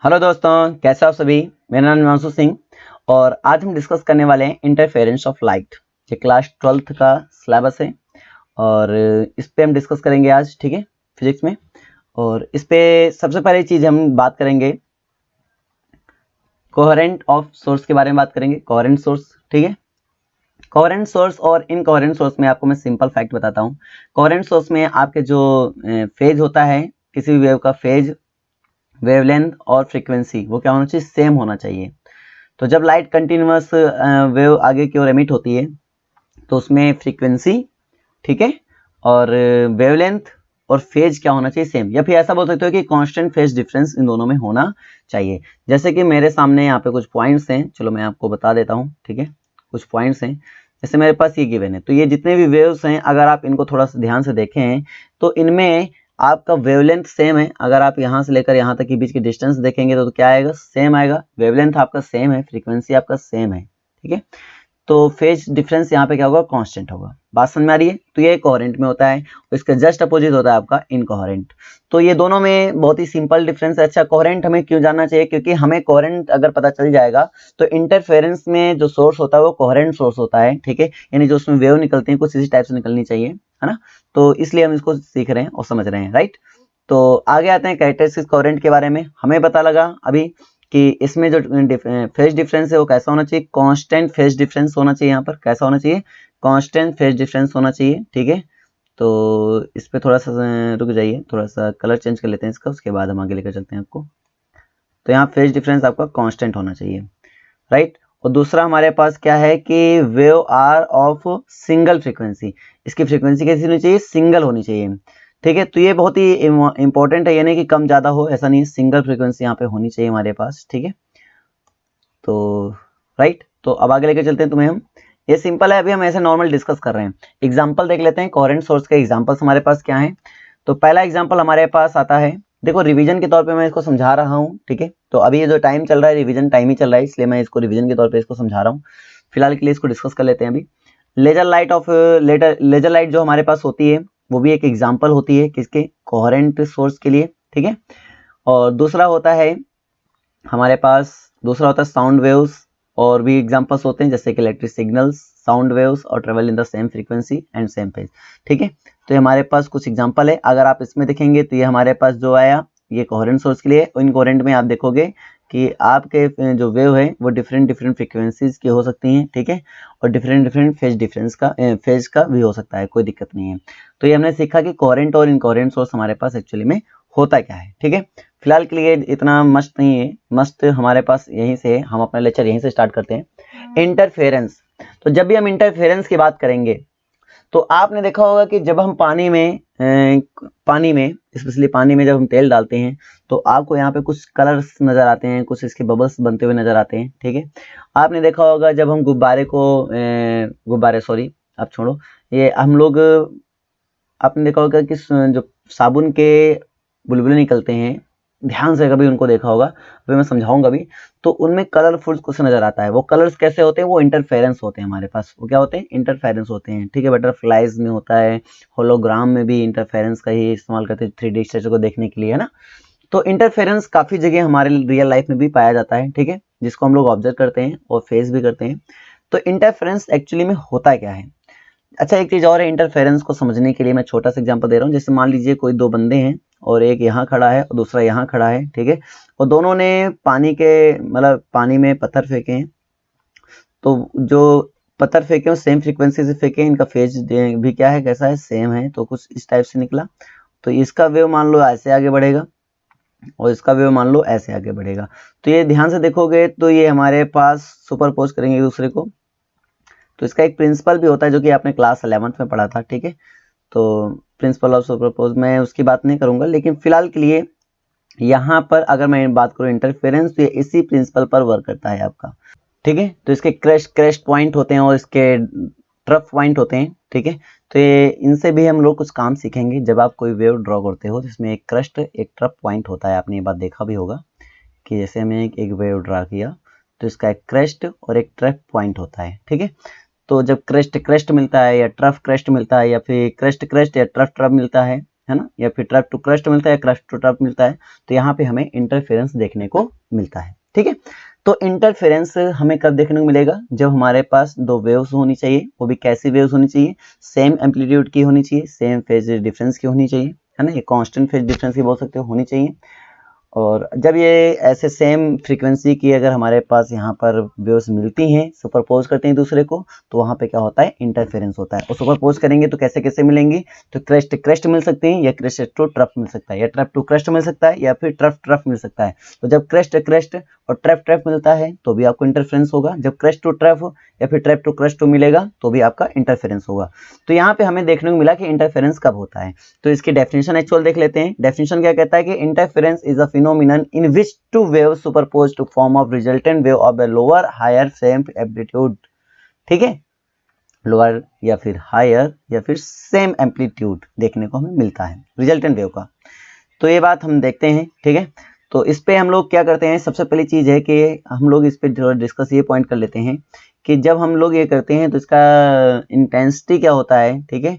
Hello दोस्तों, कैसे आप सभी। मेरा नाम हिमांशु सिंह और आज हम डिस्कस करने वाले हैं इंटरफेरेंस ऑफ लाइट। ये क्लास 12th का सिलेबस है और इस पे हम डिस्कस करेंगे आज, ठीक है, फिजिक्स में। और इस पे सबसे पहली चीज हम बात करेंगे कोहेरेंट ऑफ सोर्स के बारे में बात करेंगे। कोहेरेंट सोर्स, ठीक है। कोहेरेंट सोर्स और इनकोहेरेंट सोर्स में आपको मैं सिंपल फैक्ट बताता हूँ। कोहेरेंट सोर्स में आपके जो फेज होता है, किसी भी वेव का फेज, वेवलेंथ और फ्रीक्वेंसी वो क्या होना चाहिए, सेम होना चाहिए। तो जब लाइट कंटिन्यूअस वेव आगे की ओर एमिट होती है तो उसमें फ्रीक्वेंसी, ठीक है, और वेवलेंथ और फेज क्या होना चाहिए, सेम। या फिर ऐसा बोल सकते हो कि कांस्टेंट फेज डिफरेंस इन दोनों में होना चाहिए। जैसे कि मेरे सामने यहाँ पे कुछ पॉइंट्स हैं, चलो मैं आपको बता देता हूँ, ठीक है। कुछ पॉइंट्स हैं, जैसे मेरे पास ये गिवन है, तो ये जितने भी वेव्स हैं अगर आप इनको थोड़ा सा ध्यान से देखें तो इनमें आपका वेवलेंथ सेम है। अगर आप यहाँ से लेकर यहाँ तक के बीच की डिस्टेंस देखेंगे तो क्या आएगा, सेम आएगा। वेवलेंथ आपका सेम है, फ्रीक्वेंसी आपका सेम है, ठीक है। तो फेज डिफरेंस यहाँ पे क्या होगा, कांस्टेंट होगा। बात समझ में आ रही है। तो ये कोहेरेंट में होता है, इसका जस्ट अपोजिट होता है आपका इनकोहेरेंट। तो ये दोनों में बहुत ही सिंपल डिफरेंस है। अच्छा, कोहेरेंट हमें क्यों जानना चाहिए, क्योंकि हमें कोहेरेंट अगर पता चल जाएगा तो इंटरफेरेंस में जो सोर्स होता है वो कोहेरेंट सोर्स होता है, ठीक है। यानी जो उसमें वेव निकलती है कुछ इसी टाइप से निकलनी चाहिए, है ना। तो इसलिए हम इसको सीख रहे हैं और समझ रहे हैं, राइट। तो आगे आते हैं कैरेक्टरिस्टिक्स कोहेरेंट के बारे में। हमें पता लगा अभी कि इसमें जो फेज डिफरेंस है वो कैसा होना चाहिए, कांस्टेंट फेज डिफरेंस होना चाहिए। यहाँ पर कैसा होना चाहिए, कांस्टेंट फेज डिफरेंस होना चाहिए, ठीक है। तो इस पे थोड़ा सा रुक जाइए, थोड़ा सा कलर चेंज कर लेते हैं इसका, उसके बाद हम आगे लेकर चलते हैं आपको। तो यहाँ फेज डिफरेंस आपका कांस्टेंट होना चाहिए, राइट। और दूसरा हमारे पास क्या है कि wave are of single frequency. इसकी फ्रीक्वेंसी कैसी होनी चाहिए, सिंगल होनी चाहिए, ठीक है। तो ये बहुत ही इंपॉर्टेंट है, यानी कि कम ज्यादा हो ऐसा नहीं, सिंगल फ्रीक्वेंसी यहाँ पे होनी चाहिए हमारे पास, ठीक है। तो राइट, तो अब आगे लेकर चलते हैं तुम्हें हम। ये सिंपल है, अभी हम ऐसे नॉर्मल डिस्कस कर रहे हैं। एग्जांपल देख लेते हैं, कोहेरेंट सोर्स के एग्जांपल्स हमारे पास क्या है। तो पहला एग्जांपल हमारे पास आता है, देखो रिवीजन के तौर पे मैं इसको समझा रहा हूँ, ठीक है। तो अभी ये जो टाइम चल रहा है रिवीजन टाइम ही चल रहा है, इसलिए मैं इसको रिवीजन के तौर पे इसको समझा रहा हूँ। फिलहाल के लिए इसको डिस्कस कर लेते हैं अभी। लेजर लाइट जो हमारे पास होती है वो भी एक एग्जाम्पल होती है किसके, कोहेरेंट सोर्स के लिए, ठीक है। और दूसरा होता है हमारे पास, दूसरा होता है साउंड वेव्स। और भी एग्जांपल्स होते हैं जैसे कि इलेक्ट्रिक सिग्नल्स, साउंड वेव्स और travel in the same frequency and same phase, ठीक है। तो ये हमारे पास कुछ एग्जांपल है। अगर आप इसमें देखेंगे तो ये हमारे पास जो आया ये कोहेरेंट सोर्स के लिए। इनकोहेरेंट में आप देखोगे कि आपके जो वेव है वो डिफरेंट डिफरेंट फ्रीक्वेंसीज की हो सकती हैं, ठीक है। और डिफरेंट डिफरेंट फेज डिफरेंस का फेज का भी हो सकता है, कोई दिक्कत नहीं है। तो ये हमने सीखा कि कोहेरेंट और इनकोहेरेंट सोर्स हमारे पास एक्चुअली में होता क्या है, ठीक है। फिलहाल के लिए इतना मस्त नहीं है, मस्त हमारे पास यहीं से, हम अपना लेक्चर यहीं से स्टार्ट करते हैं। इंटरफेरेंस। तो जब भी हम इंटरफेरेंस की बात करेंगे तो आपने देखा होगा कि जब हम पानी में स्पेशली पानी में जब हम तेल डालते हैं तो आपको यहाँ पे कुछ कलर्स नजर आते हैं, कुछ इसके बबल्स बनते हुए नजर आते हैं, ठीक है। आपने देखा होगा जब हम गुब्बारे सॉरी आप छोड़ो, ये हम लोग, आपने देखा होगा कि जो साबुन के बुलबुले निकलते हैं, ध्यान से कभी उनको देखा होगा, अभी मैं समझाऊंगा भी। तो उनमें कलरफुल कुछ नजर आता है। वो कलर्स कैसे होते हैं, वो इंटरफेरेंस होते हैं हमारे पास। वो क्या होते हैं, इंटरफेरेंस होते हैं, ठीक है। बटरफ्लाइज में होता है, होलोग्राम में भी इंटरफेरेंस का ही इस्तेमाल करते हैं 3D स्ट्रक्चर को देखने के लिए, है ना। तो इंटरफेरेंस काफी जगह हमारे रियल लाइफ में भी पाया जाता है, ठीक है, जिसको हम लोग ऑब्जर्व करते हैं और फेस भी करते हैं। तो इंटरफेरेंस एक्चुअली में होता क्या है। अच्छा, एक चीज और है इंटरफेरेंस को समझने के लिए, मैं छोटा सा एग्जांपल दे रहा हूँ। जैसे मान लीजिए कोई दो बंदे हैं और एक यहाँ खड़ा है और दूसरा यहाँ खड़ा है, ठीक है। और दोनों ने पानी में पत्थर फेंके हैं। तो जो पत्थर फेंके हैं सेम फ्रीक्वेंसी से फेंके, इनका फेज भी क्या है, कैसा है, सेम है। तो कुछ इस टाइप से निकला। तो इसका वेव मान लो ऐसे आगे बढ़ेगा और इसका वेव मान लो ऐसे आगे बढ़ेगा। तो ये ध्यान से देखोगे तो ये हमारे पास सुपरपोज करेंगे एक दूसरे को। तो इसका एक प्रिंसिपल भी होता है जो कि आपने क्लास 11th में पढ़ा था, ठीक है। तो प्रिंसिपल ऑफ सुपरपोज मैं उसकी बात नहीं करूंगा, लेकिन फिलहाल के लिए यहाँ पर अगर मैं बात करूँ इंटरफेरेंस, तो ये इसी प्रिंसिपल पर वर्क करता है आपका, ठीक है। तो इसके क्रेस्ट पॉइंट होते हैं और इसके ट्रफ पॉइंट होते हैं, ठीक है। तो ये इनसे भी हम लोग कुछ काम सीखेंगे जब आप कोई वेव ड्रॉ करते हो, जिसमें एक क्रेस्ट एक ट्रफ पॉइंट होता है। आपने ये बात देखा भी होगा कि जैसे हमने एक वेव ड्रा किया तो इसका एक क्रेस्ट और एक ट्रफ पॉइंट होता है, ठीक है। तो जब क्रेस्ट मिलता है या ट्रफ क्रेस्ट मिलता है या फिर क्रेस्ट या ट्रफ मिलता है है ना, या फिर ट्रफ टू क्रस्ट मिलता है, क्रस्ट टू ट्रफ मिलता है, तो यहाँ पे हमें इंटरफेरेंस देखने को मिलता है। ठीक है, तो इंटरफेरेंस हमें कब देखने को मिलेगा, जब हमारे पास दो वेव्स होनी चाहिए, वो भी कैसी वेव्स होनी चाहिए, सेम एम्पलीट्यूड की होनी चाहिए, सेम फेज डिफरेंस की होनी चाहिए, है ना, ये कांस्टेंट फेज डिफरेंस की बोल सकते हो, होनी चाहिए। और जब ये ऐसे सेम फ्रीक्वेंसी की अगर हमारे पास यहाँ पर वेव्स मिलती हैं, सुपरपोज करते हैं दूसरे को, तो वहाँ पे क्या होता है, इंटरफेरेंस होता है। और सुपरपोज करेंगे तो कैसे कैसे मिलेंगे, तो क्रस्ट क्रस्ट मिल सकते हैं, या क्रस्ट टू ट्रफ मिल सकता है, या ट्रफ टू क्रस्ट मिल सकता है, या फिर ट्रफ ट्रफ मिल सकता है। तो जब क्रस्ट क्रस्ट और ट्रफ ट्रफ मिलता है तो भी आपको इंटरफेरेंस होगा, जब क्रस्ट टू ट्रफ या फिर ट्रफ टू क्रस्ट टू मिलेगा तो भी आपका इंटरफेरेंस होगा। तो यहाँ पे हमें देखने को मिला कि इंटरफेरेंस कब होता है। तो इसकी डेफिनेशन एक्चुअल देख लेते हैं। डेफिनेशन क्या कहता है कि interference is a phenomenon in which two wave superpose to form of resultant wave of the lower higher same amplitude. ठीक है, लोअर या फिर हायर या फिर सेम एम्पलीट्यूड देखने को हमें मिलता है रिजल्टेंट वेव का। तो ये बात हम देखते हैं। ठीक है, तो इस पे हम लोग क्या करते हैं, सबसे पहली चीज है कि हम लोग इस पे थोड़ा डिस्कस ये पॉइंट कर लेते हैं कि जब हम लोग ये करते हैं तो इसका इंटेंसिटी क्या होता है। ठीक है,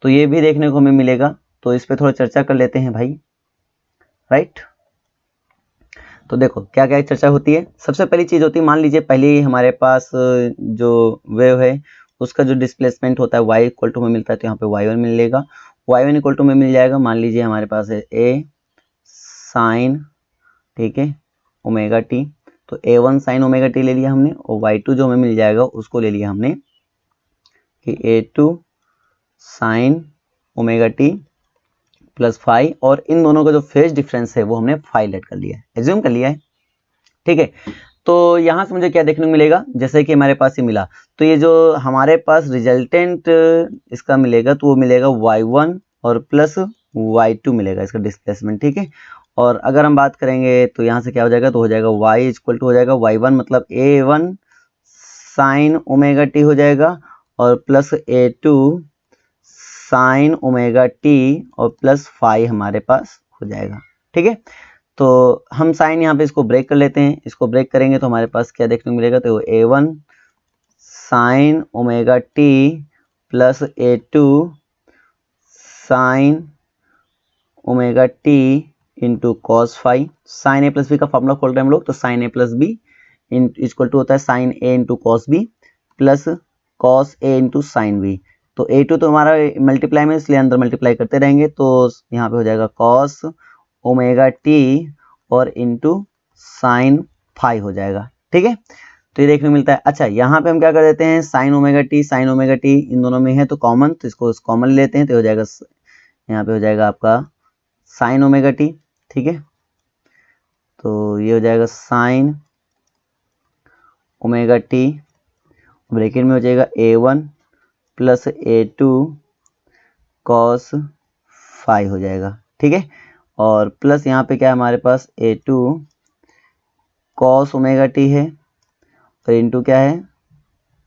तो ये भी देखने को हमें मिलेगा, तो इस पे थोड़ा चर्चा कर लेते हैं भाई। राइट, तो देखो क्या क्या चर्चा होती है। सबसे पहली चीज होती है, मान लीजिए पहले हमारे पास जो वेव है उसका जो डिस्प्लेसमेंट होता है y इक्वल टू में मिलता है, तो यहाँ पे y1 मिलेगा, y1 इक्वल टू में मिल जाएगा, मान लीजिए हमारे पास है a साइन, ठीक है, ओमेगा टी, तो a1 साइन ओमेगा टी ले लिया हमने, और y2 जो हमें मिल जाएगा उसको ले लिया हमने कि a2 sine omega T plus phi, और इन दोनों का जो फेज डिफरेंस है वो हमने फाई लेट कर लिया है, एज्यूम कर लिया है। ठीक है, तो यहां से मुझे क्या देखने को मिलेगा, जैसे कि हमारे पास ये मिला, तो ये जो हमारे पास रिजल्टेंट इसका मिलेगा तो वो मिलेगा y1 और प्लस y2 मिलेगा इसका डिस्प्लेसमेंट। ठीक है, और अगर हम बात करेंगे तो यहाँ से क्या हो जाएगा, तो हो जाएगा y इक्वल टू हो जाएगा y1 मतलब a1 साइन ओमेगा टी हो जाएगा, और plus a2 sine omega T और प्लस फाई हमारे पास हो जाएगा। ठीक है, तो हम साइन यहाँ पे इसको ब्रेक कर लेते हैं, इसको ब्रेक करेंगे तो हमारे पास क्या देखने को मिलेगा, तो a1 sine omega T plus a2 sine omega T into cos phi. Sine A plus B का फॉर्मूला खोल रहे हैं हम लोग, तो sine A plus B equal to होता है sine A into cos B plus cos A into sine B. तो a2 तो हमारा मल्टीप्लाई में, इसलिए अंदर मल्टीप्लाई करते रहेंगे, तो यहाँ पे हो जाएगा कॉस ओमेगा टी और इंटू साइन फाई हो जाएगा। ठीक है, तो ये देखने को मिलता है। अच्छा, यहाँ पे हम क्या कर देते हैं, साइन ओमेगा टी इन दोनों में है तो कॉमन, तो इसको कॉमन लेते हैं, तो हो जाएगा यहाँ पे हो जाएगा आपका साइन ओमेगा टी। ठीक है, तो ये हो जाएगा साइन ओमेगा टी, ब्रैकेट में हो जाएगा a1 plus a2 cos phi हो जाएगा। ठीक है, और प्लस यहाँ पे क्या है हमारे पास a2 कॉस ओमेगा टी है, और इंटू क्या है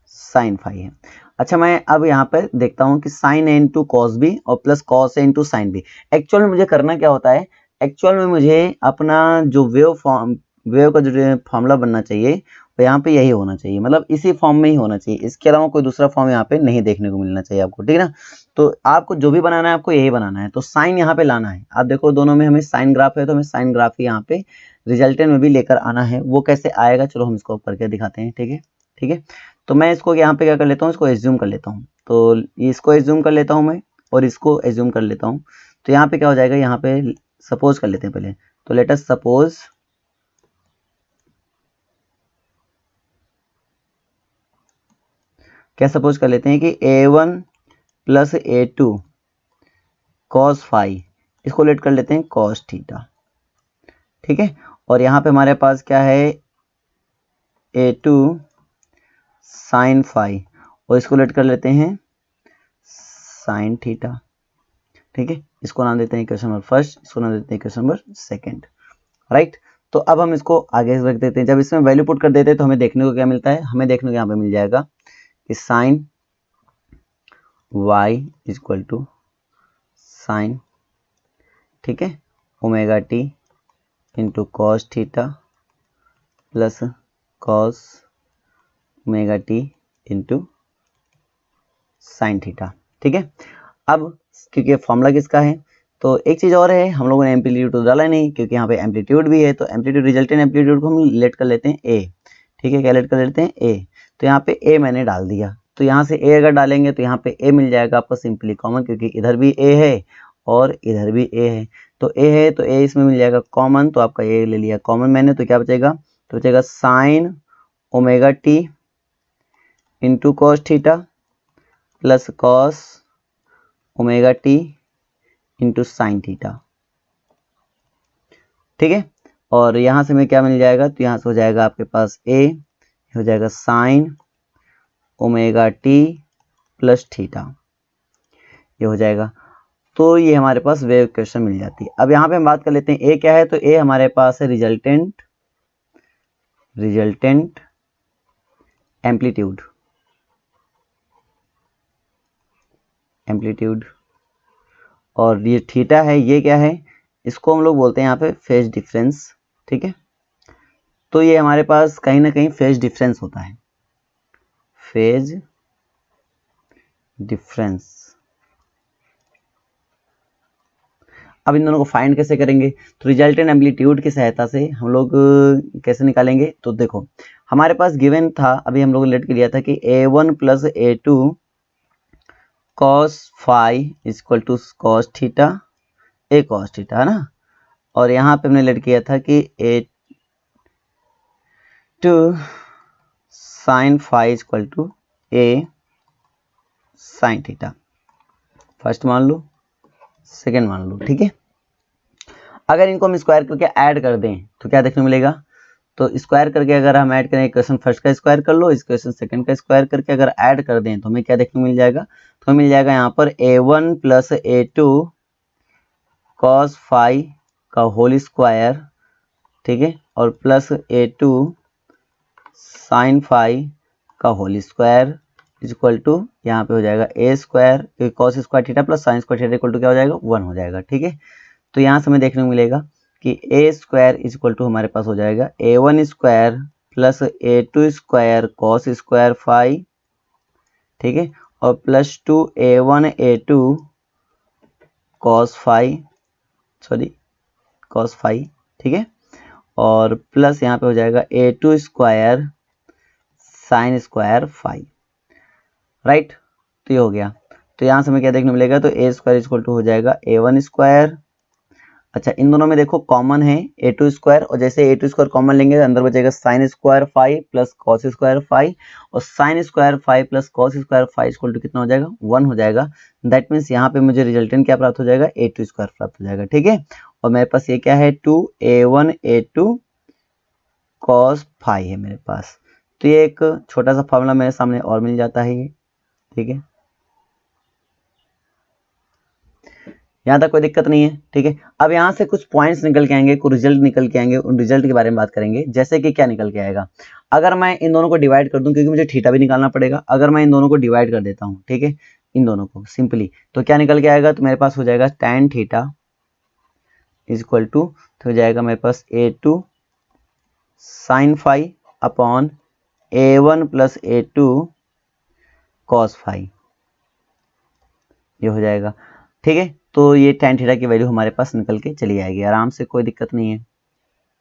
साइन फाई है। अच्छा, मैं अब यहाँ पे देखता हूँ कि sign A into cos B और plus cos A into sine B, actual में मुझे करना क्या होता है, एक्चुअल में मुझे अपना जो वेव का जो फॉर्मूला बनना चाहिए वो यहाँ पे यही होना चाहिए, मतलब इसी फॉर्म में ही होना चाहिए, इसके अलावा कोई दूसरा फॉर्म यहाँ पे नहीं देखने को मिलना चाहिए आपको। ठीक है ना, तो आपको जो भी बनाना है आपको यही बनाना है, तो साइन यहाँ पे लाना है। आप देखो दोनों में हमें साइन ग्राफ है, तो हमें साइन ग्राफ ही यहाँ पे रिजल्टेंट में भी लेकर आना है। वो कैसे आएगा, चलो हम इसको करके दिखाते हैं। ठीक है, ठीक है, तो मैं इसको यहाँ पे क्या कर लेता हूँ, इसको एज्यूम कर लेता हूँ, तो इसको एज्यूम कर लेता हूँ मैं, और इसको एज्यूम कर लेता हूँ। तो यहाँ पे क्या हो जाएगा, यहाँ पे सपोज कर लेते हैं पहले, तो लेट अस सपोज क्या सपोज कर लेते हैं कि a1 plus a2 cos phi, इसको लेट कर लेते हैं कॉस थीटा। ठीक है, और यहाँ पे हमारे पास क्या है a2 साइन फाई, और इसको लेट कर लेते हैं साइन थीटा। ठीक है, इसको नाम देते हैं इक्वेशन नंबर फर्स्ट, इसको नाम देते हैं इक्वेशन नंबर सेकंड। राइट, तो अब हम इसको आगे रख देते हैं। जब इसमें वैल्यू पुट कर देते हैं तो हमें देखने को क्या मिलता है, हमें देखने को यहाँ पे मिल जाएगा कि sine y equal to sine, ठीक है, omega T into cos theta plus cos omega T into sine theta. ठीक है, अब क्योंकि फॉर्मूला किसका है, तो एक चीज़ और है, हम लोगों ने एम्पलीट्यूड तो डाला नहीं क्योंकि यहाँ पे एम्पलीट्यूड भी है, तो एम्पलीट्यूड रिजल्टेंट एम्पलीट्यूड को हम लेट कर लेते हैं ए, ठीक है, क्या लेट कर लेते हैं ए। तो यहाँ पे ए मैंने डाल दिया, तो यहाँ से ए अगर डालेंगे तो यहाँ पे ए मिल जाएगा आपको सिंपली कॉमन, क्योंकि इधर भी ए है और इधर भी ए है, तो ए है तो ए इसमें मिल जाएगा कॉमन, तो आपका ए ले लिया कॉमन मैंने, तो क्या बचेगा, तो बचेगा sign omega T into cos theta plus cos omega T into sine theta, ठीक है। और यहाँ से हमें क्या मिल जाएगा, तो यहाँ से हो जाएगा आपके पास ए, हो जाएगा sign omega T plus theta, ये हो जाएगा। तो ये हमारे पास वेव इक्वेशन मिल जाती है। अब यहाँ पे हम बात कर लेते हैं ए क्या है, तो ए हमारे पास है रिजल्टेंट एम्पलीट्यूड, और ये थीटा है, ये क्या है, इसको हम लोग बोलते हैं यहाँ पे फेज डिफरेंस, ठीक है। तो ये हमारे पास कहीं ना कहीं फेज डिफरेंस होता है, फेज डिफरेंस। अब इन दोनों को फाइंड कैसे करेंगे, तो रिजल्टेंट एम्पलीट्यूड की सहायता से हम लोग कैसे निकालेंगे, तो देखो हमारे पास गिवन था, अभी हम लोगों ने लेट कर लिया था कि a1 plus a2 cos phi equal to cos theta A cos theta, है ना। और यहाँ पे हमने लेट किया था कि a2 sine phi equal to A sine theta, first मान लो, सेकेंड मान लो, ठीक है। अगर इनको हम स्क्वायर करके ऐड कर दें तो क्या देखने मिलेगा, तो स्क्वायर करके अगर हम ऐड करें, इक्वेशन फर्स्ट का स्क्वायर कर लो, इक्वेशन सेकंड का स्क्वायर करके अगर ऐड कर दें तो हमें क्या देखने मिल जाएगा, तो मिल जाएगा यहाँ पर a1 plus a2 cos phi का होल स्क्वायर, ठीक है, और प्लस a2 साइन फाई का होल स्क्वायर इक्वल टू, यहाँ पे हो जाएगा ए स्क्वायर, क्योंकि cos square theta plus sine square theta equal to क्या हो जाएगा 1 हो जाएगा, ठीक है। तो यहाँ से हमें देखने को मिलेगा कि ए स्क्वायर इक्वल टू हमारे पास हो जाएगा a1 square plus a2 square cos square phi, ठीक है, और plus 2a1 a2 cos phi, ठीक है, और प्लस यहाँ पे हो जाएगा a2 square sine square phi, right. तो ये हो गया, तो यहाँ से हमें क्या देखने मिलेगा, तो ए स्क्वायर इक्वल टू हो जाएगा a1 स्क्वायर, अच्छा इन दोनों में देखो कॉमन है a2 स्क्वायर, और जैसे a2 स्क्वायर कॉमन लेंगे तो अंदर बचेगा sine square phi plus cos square phi, और sine square phi plus cos square phi equal to कितना हो जाएगा 1 हो जाएगा। दैट मीन्स यहाँ पे मुझे रिजल्टेंट क्या प्राप्त हो जाएगा, a2 स्क्वायर प्राप्त हो जाएगा, ठीक है। और मेरे पास ये क्या है, 2a1 a2 कॉस फाई है मेरे पास, तो ये एक छोटा सा फॉर्मूला मेरे सामने और मिल जाता है ये, ठीक है, यहाँ तक कोई दिक्कत नहीं है, ठीक है। अब यहाँ से कुछ पॉइंट्स निकल के आएंगे, कुछ रिजल्ट निकल के आएंगे, उन रिजल्ट के बारे में बात करेंगे। जैसे कि क्या निकल के आएगा, अगर मैं इन दोनों को डिवाइड कर दूं, क्योंकि मुझे थीटा भी निकालना पड़ेगा, अगर मैं इन दोनों को डिवाइड कर देता हूँ, ठीक है, इन दोनों को सिंपली, तो क्या निकल के आएगा, तो मेरे पास हो जाएगा tan थीटा इक्वल टू, तो हो जाएगा मेरे पास a2 sine phi upon a1 plus a2 cos phi, ये हो जाएगा, ठीक है। तो ये tan थीटा की वैल्यू हमारे पास निकल के चली आएगी आराम से, कोई दिक्कत नहीं है,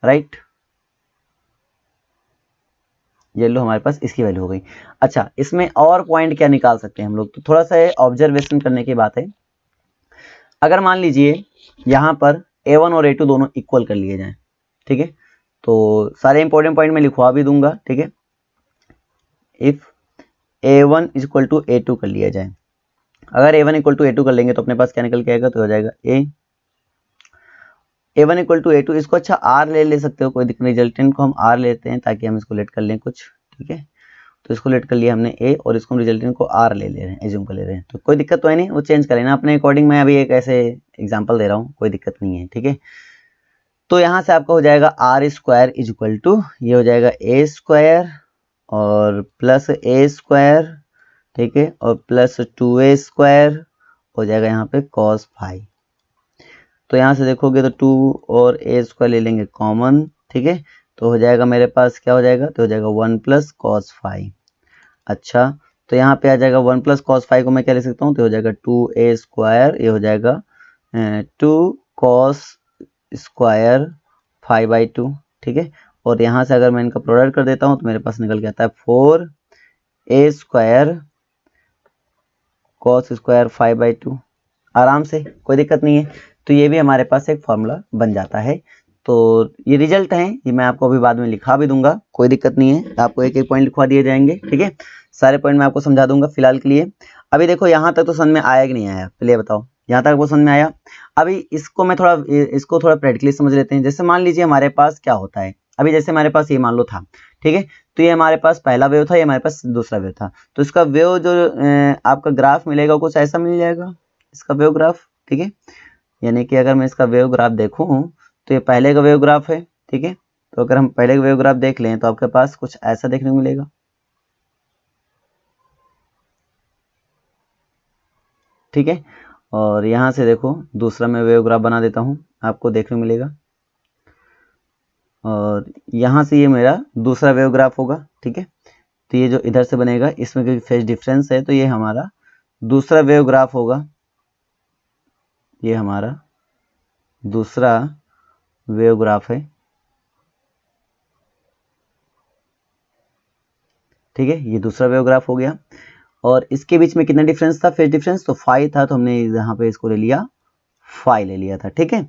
राइट। ये लो हमारे पास इसकी वैल्यू हो गई। अच्छा इसमें और पॉइंट क्या निकाल सकते हैं हम लोग, तो थोड़ा सा ऑब्जर्वेशन करने की बात है। अगर मान लीजिए यहाँ पर a1 और a2 दोनों इक्वल कर लिए जाएं, ठीक है, तो सारे इंपॉर्टेंट पॉइंट मैं लिखवा भी दूंगा, ठीक है। If a1 equal to a2 कर लिया जाए, अगर a1 इक्वल टू a2 कर लेंगे तो अपने पास क्या निकल के आएगा, तो हो जाएगा a1 इक्वल टू a2, इसको अच्छा r ले सकते हो, कोई दिक्कत नहीं, रिजल्टेंट को हम r लेते हैं ताकि हम इसको लेट कर लें कुछ, ठीक है। तो इसको लेट कर लिया हमने a, और इसको हम रिजल्टेंट को r ले रहे हैं, एज्यूम कर ले रहे हैं, तो कोई दिक्कत तो है नहीं, वो चेंज करें ना अपने अकॉर्डिंग। मैं अभी एक ऐसे एग्जाम्पल दे रहा हूँ, कोई दिक्कत नहीं है, ठीक है। तो यहाँ से आपका हो जाएगा r square is equal to, ये हो जाएगा a स्क्वायर और प्लस a स्क्वायर, ठीक है, और प्लस 2a स्क्वायर हो जाएगा यहाँ पे कॉस फाई। तो यहाँ से देखोगे तो 2 और a स्क्वायर ले लेंगे कॉमन, ठीक है, तो हो जाएगा मेरे पास क्या हो जाएगा, तो हो जाएगा 1 प्लस कॉस फाई। अच्छा तो यहाँ पे आ जाएगा 1 प्लस कॉस फाई को मैं क्या ले सकता हूँ, तो हो जाएगा 2a स्क्वायर, ये हो जाएगा 2 cos स्क्वायर 5/2, ठीक है। और यहाँ से अगर मैं इनका प्रोडक्ट कर देता हूँ तो मेरे पास निकल के आता है 4a स्क्वायर cos स्क्वायर 5/2, आराम से, कोई दिक्कत नहीं है। तो ये भी हमारे पास एक फॉर्मूला बन जाता है। तो ये रिजल्ट है, ये मैं आपको अभी बाद में लिखा भी दूंगा, कोई दिक्कत नहीं है, आपको एक एक पॉइंट लिखवा दिए जाएंगे, ठीक है। सारे पॉइंट मैं आपको समझा दूंगा फिलहाल के लिए। अभी देखो यहाँ तक तो समझ में आया कि नहीं आया, पहले बताओ, यहाँ तक वो समझ में आया। अभी इसको थोड़ा प्रैक्टिकली समझ लेते हैं। जैसे मान लीजिए हमारे पास क्या होता है, अभी जैसे हमारे पास ये मान लो था, ठीक है। तो ये हमारे पास पहला वेव था, ये हमारे पास दूसरा वेव था। तो इसका वेव जो आपका ग्राफ मिलेगा कुछ ऐसा मिल जाएगा, इसका वेव ग्राफ, ठीक है। यानी कि अगर मैं इसका वेव ग्राफ देखूं तो ये पहले का वेव ग्राफ है, ठीक है। तो अगर हम पहले का वेव ग्राफ देख लें तो आपके पास कुछ ऐसा देखने को मिलेगा, ठीक है। और यहाँ से देखो दूसरा मैं वेव ग्राफ बना देता हूँ, आपको देखने को मिलेगा। और यहाँ से ये मेरा दूसरा वेव ग्राफ होगा, ठीक है। तो ये जो इधर से बनेगा इसमें क्योंकि फेज डिफरेंस है तो ये हमारा दूसरा वेव ग्राफ होगा, ये हमारा दूसरा वेव ग्राफ है, ठीक है। ये दूसरा वेव ग्राफ हो गया। और इसके बीच में कितना डिफरेंस था, फेज डिफरेंस, तो 5 था, तो हमने यहाँ पे इसको ले लिया 5 ले लिया था, ठीक है।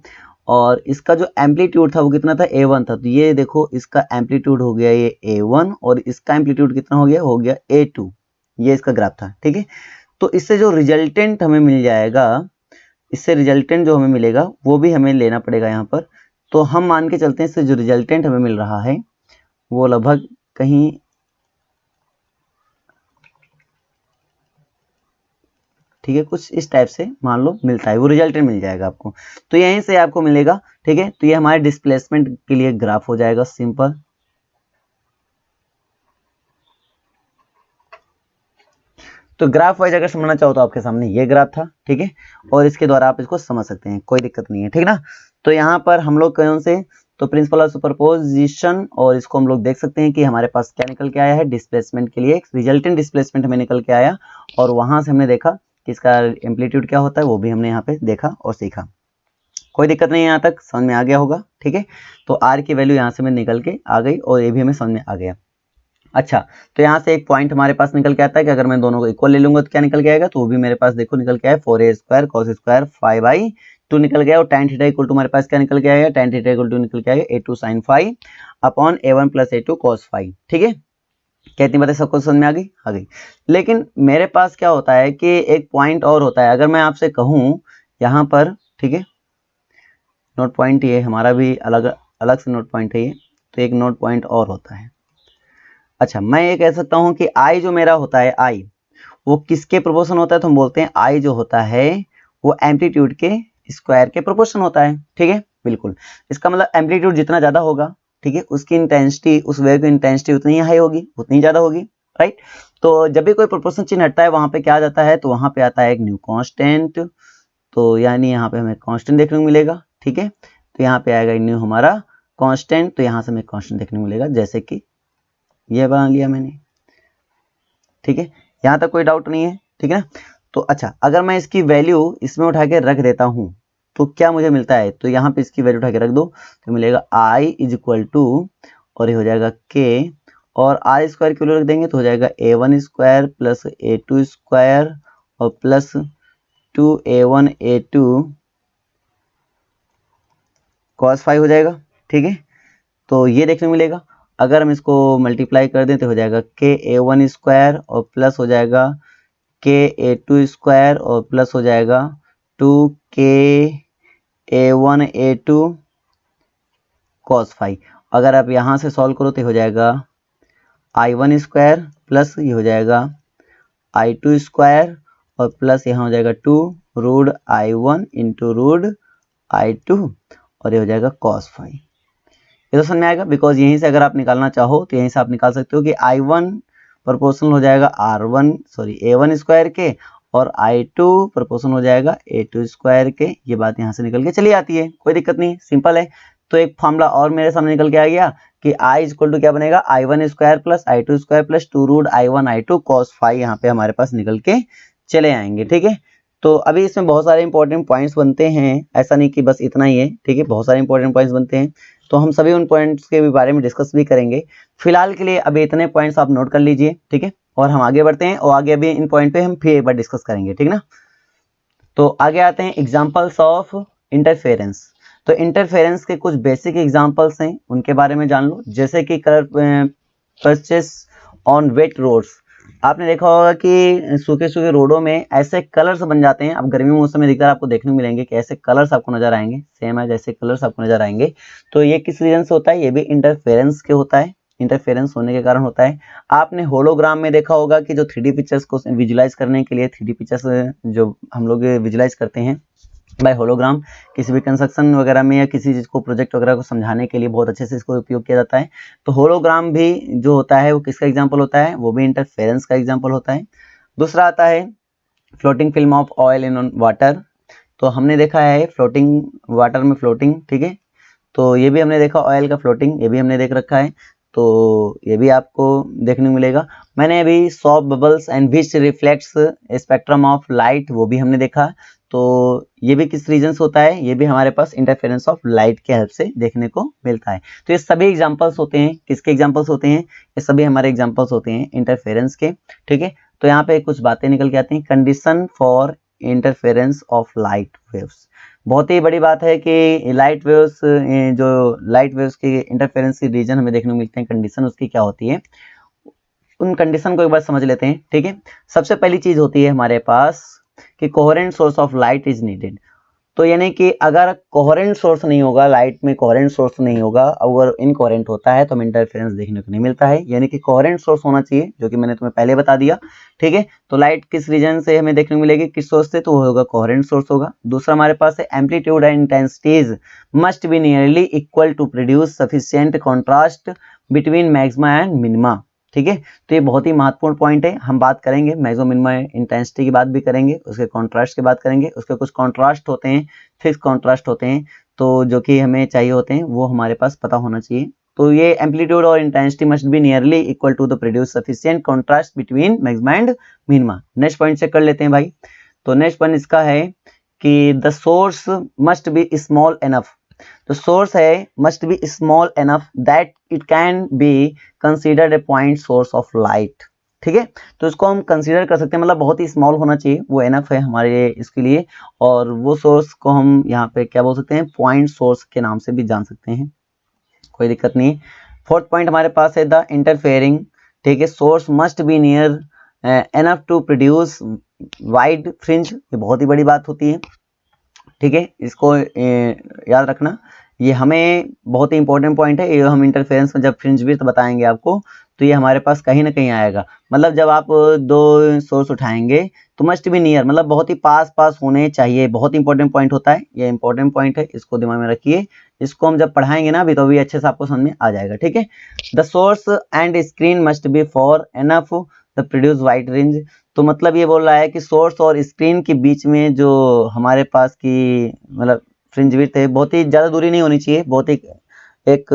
और इसका जो एम्पलीट्यूड था वो कितना था, a1 था। तो ये देखो इसका एम्पलीट्यूड हो गया ये a1 और इसका एम्पलीट्यूड कितना हो गया a2। ये इसका ग्राफ था, ठीक है। तो इससे जो रिजल्टेंट हमें मिल जाएगा, इससे रिजल्टेंट जो हमें मिलेगा वो भी हमें लेना पड़ेगा यहाँ पर। तो हम मान के चलते हैं इससे जो रिजल्टेंट हमें मिल रहा है वो लगभग कहीं, ठीक है, कुछ इस टाइप से मान लो मिलता है, वो रिजल्टेंट मिल जाएगा आपको। तो यहीं से आपको मिलेगा, ठीक है। तो ये हमारे डिस्प्लेसमेंट के लिए ग्राफ हो जाएगा सिंपल। तो ग्राफ वाइज अगर समझना चाहो तो आपके सामने ये ग्राफ था, ठीक है। और इसके द्वारा आप इसको समझ सकते हैं, कोई दिक्कत नहीं है, ठीक ना। तो यहाँ पर हम लोग कौन से, तो प्रिंसिपल ऑफ सुपरपोजिशन, और इसको हम लोग देख सकते हैं कि हमारे पास क्या निकल के आया है, डिस्प्लेसमेंट के लिए रिजल्टेंट डिस्प्लेसमेंट हमें निकल के आया। और वहां से हमने देखा कि इसका एम्पलीट्यूड क्या होता है, वो भी हमने यहाँ पे देखा और सीखा। कोई दिक्कत नहीं है, यहाँ तक समझ में आ गया होगा, ठीक है। तो आर की वैल्यू यहाँ से में निकल के आ गई और ये भी हमें समझ में आ गया। अच्छा, तो यहाँ से एक पॉइंट हमारे पास निकल के आता है कि अगर मैं दोनों को इक्वल ले लूंगा तो क्या निकल के आएगा, तो वो भी मेरे पास देखो निकल के आया 4a स्क्वायर कॉस स्क्वायर 5/2 निकल गया। और tan थीटा इक्वल टू हमारे पास क्या निकल के आएगा, tan थीटा इक्वल टू निकल के आएगा a2 sin phi upon a1 plus a2 cos phi, ठीक है। क्या इतनी बातें सबको समझ में आ गई, आ गई। लेकिन मेरे पास क्या होता है कि एक पॉइंट और होता है, अगर मैं आपसे कहूँ यहाँ पर, ठीक है, नोट पॉइंट ये हमारा भी अलग अलग से नोट पॉइंट है ये, तो एक नोट पॉइंट और होता है। अच्छा, मैं ये कह सकता हूं कि आई जो मेरा होता है, आई वो किसके प्रोपोर्शन होता है, तो हम बोलते हैं आई जो होता है वो एम्पलीट्यूड के स्क्वायर के प्रोपोर्शन होता है, ठीक है, बिल्कुल। इसका मतलब एम्पलीट्यूड जितना ज्यादा होगा, ठीक है, उसकी इंटेंसिटी, उस वेव की इंटेंसिटी उतनी ही हाई होगी, उतनी ज्यादा होगी, राइट। तो जब भी कोई प्रोपोर्शन चिन्ह हटता है वहां पे क्या आ जाता है, तो वहां पे आता है एक न्यू कांस्टेंट। तो यानी यहाँ पे हमें कांस्टेंट देखने को मिलेगा, ठीक है। तो यहाँ पे आएगा न्यू हमारा कांस्टेंट, तो यहाँ से हमें कांस्टेंट देखने को मिलेगा, जैसे कि ये बना लिया मैंने, ठीक है। यहाँ तक कोई डाउट नहीं है, ठीक है ना। तो अच्छा, अगर मैं इसकी वैल्यू इसमें उठा के रख देता हूं तो क्या मुझे मिलता है, तो यहाँ पे इसकी वैल्यू उठा के रख दो तो मिलेगा आई इज इक्वल टू, और ये हो जाएगा के, और आर स्क्वायर की वैल्यू रख देंगे तो हो जाएगा a1 square plus a2 square और plus 2a1 a2 cos phi हो जाएगा, ठीक है। तो ये देखने को मिलेगा। अगर हम इसको मल्टीप्लाई कर दें तो हो जाएगा के a1 स्क्वायर और प्लस हो जाएगा के a2 स्क्वायर और प्लस हो जाएगा 2k a1 a2 cos phi। अगर आप यहाँ से सॉल्व करो तो हो जाएगा i1 स्क्वायर प्लस ये हो जाएगा i2 स्क्वायर और प्लस यहाँ हो जाएगा 2 root i1 into root i2 और ये हो जाएगा cos phi। ये तो समझ में आएगा, बिकॉज यहीं से अगर आप निकालना चाहो तो यहीं से आप निकाल सकते हो कि I1 प्रोपोर्शनल हो जाएगा A1 स्क्वायर के और I2 प्रोपोर्शनल हो जाएगा A2 स्क्वायर के। ये बात यहाँ से निकल के चली आती है, कोई दिक्कत नहीं, सिंपल है। तो एक फॉर्मूला और मेरे सामने निकल के आ गया कि I इक्वल टू क्या बनेगा, I1 square plus I2 square plus 2 root I1 I2 cos phi यहाँ पे हमारे पास निकल के चले आएंगे, ठीक है। तो अभी इसमें बहुत सारे इंपॉर्टेंट पॉइंट्स बनते हैं, ऐसा नहीं कि बस इतना ही है, ठीक है, बहुत सारे इंपॉर्टेंट पॉइंट्स बनते हैं, तो हम सभी उन पॉइंट्स के बारे में डिस्कस भी करेंगे। फिलहाल के लिए अभी इतने पॉइंट्स आप नोट कर लीजिए, ठीक है, और हम आगे बढ़ते हैं और आगे अभी इन पॉइंट पे हम फिर एक बार डिस्कस करेंगे, ठीक ना। तो आगे आते हैं एग्जाम्पल्स ऑफ इंटरफेरेंस। तो इंटरफेरेंस के कुछ बेसिक एग्जाम्पल्स हैं, उनके बारे में जान लो, जैसे कि colour purchase on wet roads. आपने देखा होगा कि सूखे सूखे रोडों में ऐसे कलर्स बन जाते हैं, अब गर्मी मौसम में दिखता है आपको देखने को मिलेंगे कि ऐसे कलर्स आपको नजर आएंगे, सेम है जैसे कलर्स आपको नजर आएंगे। तो ये किस रीजन से होता है, ये भी इंटरफेरेंस के होता है, इंटरफेरेंस होने के कारण होता है। आपने होलोग्राम में देखा होगा कि जो 3D पिक्चर्स को विजुलाइज करने के लिए 3D पिक्चर्स जो हम लोग विजुलाइज करते हैं बाय होलोग्राम, किसी भी कंस्ट्रक्शन वगैरह में या किसी चीज को प्रोजेक्ट वगैरह को समझाने के लिए बहुत अच्छे से इसको उपयोग किया जाता है। तो होलोग्राम भी जो होता है वो किसका एग्जांपल होता है, वो भी इंटरफेरेंस का एग्जांपल होता है। दूसरा आता है floating film of oil in water. तो हमने देखा है फ्लोटिंग वाटर में फ्लोटिंग, ठीक है, तो ये भी हमने देखा ऑयल का फ्लोटिंग, ये भी हमने देख रखा है, तो ये भी आपको देखने को मिलेगा। मैंने अभी soft bubbles and which reflects spectrum of light, वो भी हमने देखा, तो ये भी किस रीजन से होता है, ये भी हमारे पास इंटरफेरेंस ऑफ लाइट के हेल्प से देखने को मिलता है। तो ये सभी एग्जांपल्स होते हैं, किसके एग्जांपल्स होते हैं, ये सभी हमारे एग्जांपल्स होते हैं इंटरफेरेंस के, ठीक है। तो यहाँ पे कुछ बातें निकल के आती हैं, condition for interference of light waves. बहुत ही बड़ी बात है कि लाइट वेव्स, जो लाइट वेव्स के इंटरफेरेंस की रीजन हमें देखने को मिलते हैं, कंडीशन उसकी क्या होती है, उन कंडीशन को एक बार समझ लेते हैं, ठीक है। सबसे पहली चीज होती है हमारे पास कि coherent source of light is needed. तो यानी कि अगर कोहेरेंट सोर्स नहीं होगा, लाइट में कोहेरेंट सोर्स नहीं होगा, अगर इनकोहेरेंट होता है तो हमें इंटरफेरेंस देखने को नहीं मिलता है, यानी कि कोहेरेंट सोर्स होना चाहिए, जो कि मैंने तुम्हें पहले बता दिया, ठीक है। तो लाइट किस रीजन से हमें देखने को मिलेगी, किस सोर्स से, तो वो होगा कोहेरेंट सोर्स होगा। दूसरा हमारे पास है amplitude and intensities must be nearly equal to produce sufficient contrast between maxima and minima, ठीक है। तो ये बहुत ही महत्वपूर्ण पॉइंट है, हम बात करेंगे मैक्सिमम मिनिमम इंटेंसिटी की बात भी करेंगे, उसके कॉन्ट्रास्ट की बात करेंगे, उसके कुछ कॉन्ट्रास्ट होते हैं, फिक्स कॉन्ट्रास्ट होते हैं, तो जो कि हमें चाहिए होते हैं वो हमारे पास पता होना चाहिए। तो ये एम्पलीट्यूड और intensity must be nearly equal to the produce sufficient contrast between maxima and minima. Next point check कर लेते हैं भाई। तो नेक्स्ट पॉइंट इसका है कि the source must B small enough. तो सोर्स है must be small enough that it can be considered A point source of light, ठीक है। तो इसको हम कंसीडर कर सकते हैं, मतलब बहुत ही स्मॉल होना चाहिए, वो एनफ है हमारे इसके लिए, और वो सोर्स को हम यहाँ पे क्या बोल सकते हैं, पॉइंट सोर्स के नाम से भी जान सकते हैं, कोई दिक्कत नहीं। फोर्थ पॉइंट हमारे पास है द इंटरफेयरिंग, ठीक है, source must be near enough to produce wide fringe, ये बहुत ही बड़ी बात होती है, ठीक है, इसको याद रखना, ये हमें बहुत ही इंपॉर्टेंट पॉइंट है, ये हम इंटरफेरेंस में जब फ्रिंज विड्थ बताएंगे आपको, तो ये हमारे पास कहीं ना कहीं आएगा, मतलब जब आप दो सोर्स उठाएंगे तो मस्ट बी नियर, मतलब बहुत ही पास पास होने चाहिए, बहुत इंपॉर्टेंट पॉइंट होता है, ये इंपॉर्टेंट पॉइंट है, इसको दिमाग में रखिए, इसको हम जब पढ़ाएंगे ना अभी तो भी अच्छे से आपको समझ में आ जाएगा, ठीक है। The source and screen must be for enough the produce wide range. तो मतलब ये बोल रहा है कि सोर्स और स्क्रीन के बीच में जो हमारे पास की मतलब फ्रिंज विड्थ है, बहुत ही ज़्यादा दूरी नहीं होनी चाहिए, बहुत ही एक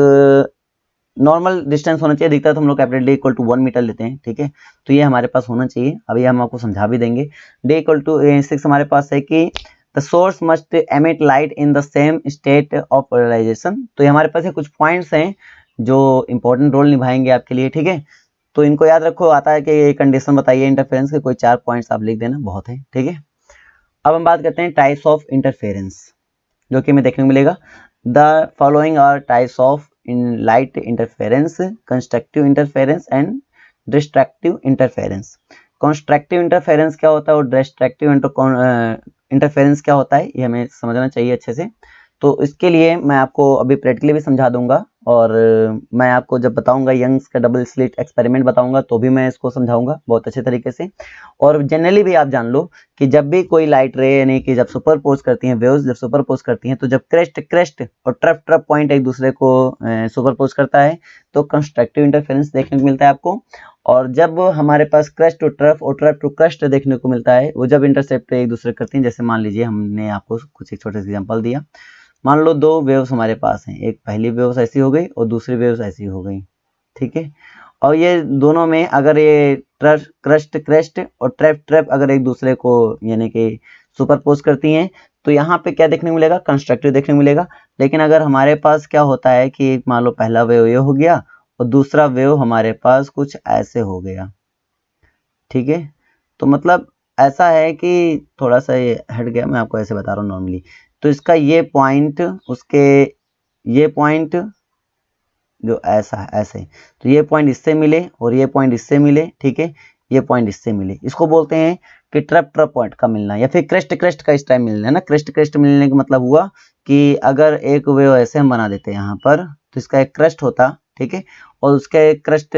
नॉर्मल डिस्टेंस होना चाहिए, दिखता है तो हम लोग capital D equal to 1 metre लेते हैं, ठीक है। तो ये हमारे पास होना चाहिए, अभी हम आपको समझा भी देंगे। डी इक्वल टू 6 हमारे पास है कि the source must emit light in the same state of polarisation. तो ये हमारे पास है कुछ पॉइंट्स हैं जो इंपॉर्टेंट रोल निभाएंगे आपके लिए, ठीक है। तो इनको याद रखो, आता है कि कंडीशन बताइए इंटरफेरेंस के, कोई 4 पॉइंट्स आप लिख देना, बहुत है, ठीक है। अब हम बात करते हैं टाइप्स ऑफ इंटरफेरेंस, जो कि हमें देखने को मिलेगा। The following are types of in light interference, constructive interference and destructive interference. Constructive interference क्या होता है और डिस्ट्रक्टिव इंटरफेरेंस क्या होता है, ये हमें समझना चाहिए अच्छे से। तो इसके लिए मैं आपको अभी प्रैक्टिकली भी समझा दूंगा, और मैं आपको जब बताऊंगा यंग्स का डबल स्लिट एक्सपेरिमेंट बताऊंगा तो भी मैं इसको समझाऊंगा बहुत अच्छे तरीके से। और जनरली भी आप जान लो कि जब भी कोई लाइट रे यानी कि जब सुपरपोज करती हैं वेव्स, जब सुपरपोज करती हैं, तो जब क्रेस्ट और ट्रफ पॉइंट एक दूसरे को सुपरपोज करता है तो कंस्ट्रक्टिव इंटरफेरेंस देखने को मिलता है आपको। और जब हमारे पास क्रेस्ट टू ट्रफ और ट्रफ टू क्रेस्ट देखने को मिलता है, वो जब इंटरसेप्ट एक दूसरे करती हैं, जैसे मान लीजिए हमने आपको कुछ एक छोटे से एग्जांपल दिया, मान लो 2 वेव्स हमारे पास हैं, एक पहली वेव्स ऐसी हो गई और दूसरी वेव्स ऐसी हो गई, ठीक है। और ये दोनों में अगर ये क्रेस्ट और ट्रैप अगर एक दूसरे को यानी कि सुपरपोज करती हैं तो यहाँ पे क्या देखने को मिलेगा, कंस्ट्रक्टिव देखने को मिलेगा। लेकिन अगर हमारे पास क्या होता है कि मान लो पहला वेव ये हो गया और दूसरा वेव हमारे पास कुछ ऐसे हो गया, ठीक है। तो मतलब ऐसा है कि थोड़ा सा ये हट गया, मैं आपको ऐसे बता रहा हूँ नॉर्मली। तो इसका ये पॉइंट उसके ये पॉइंट जो ऐसा है ऐसे, तो ये पॉइंट इससे मिले और ये पॉइंट इससे मिले, ठीक है, ये पॉइंट इससे मिले, इसको बोलते हैं कि ट्रप ट्रप पॉइंट का मिलना या फिर क्रेस्ट क्रेस्ट का इस टाइम मिलना है ना। क्रेस्ट क्रेस्ट मिलने का मतलब हुआ कि अगर एक वेव ऐसे हम बना देते हैं यहाँ पर तो इसका एक क्रेस्ट होता, ठीक है, और उसका एक क्रेस्ट,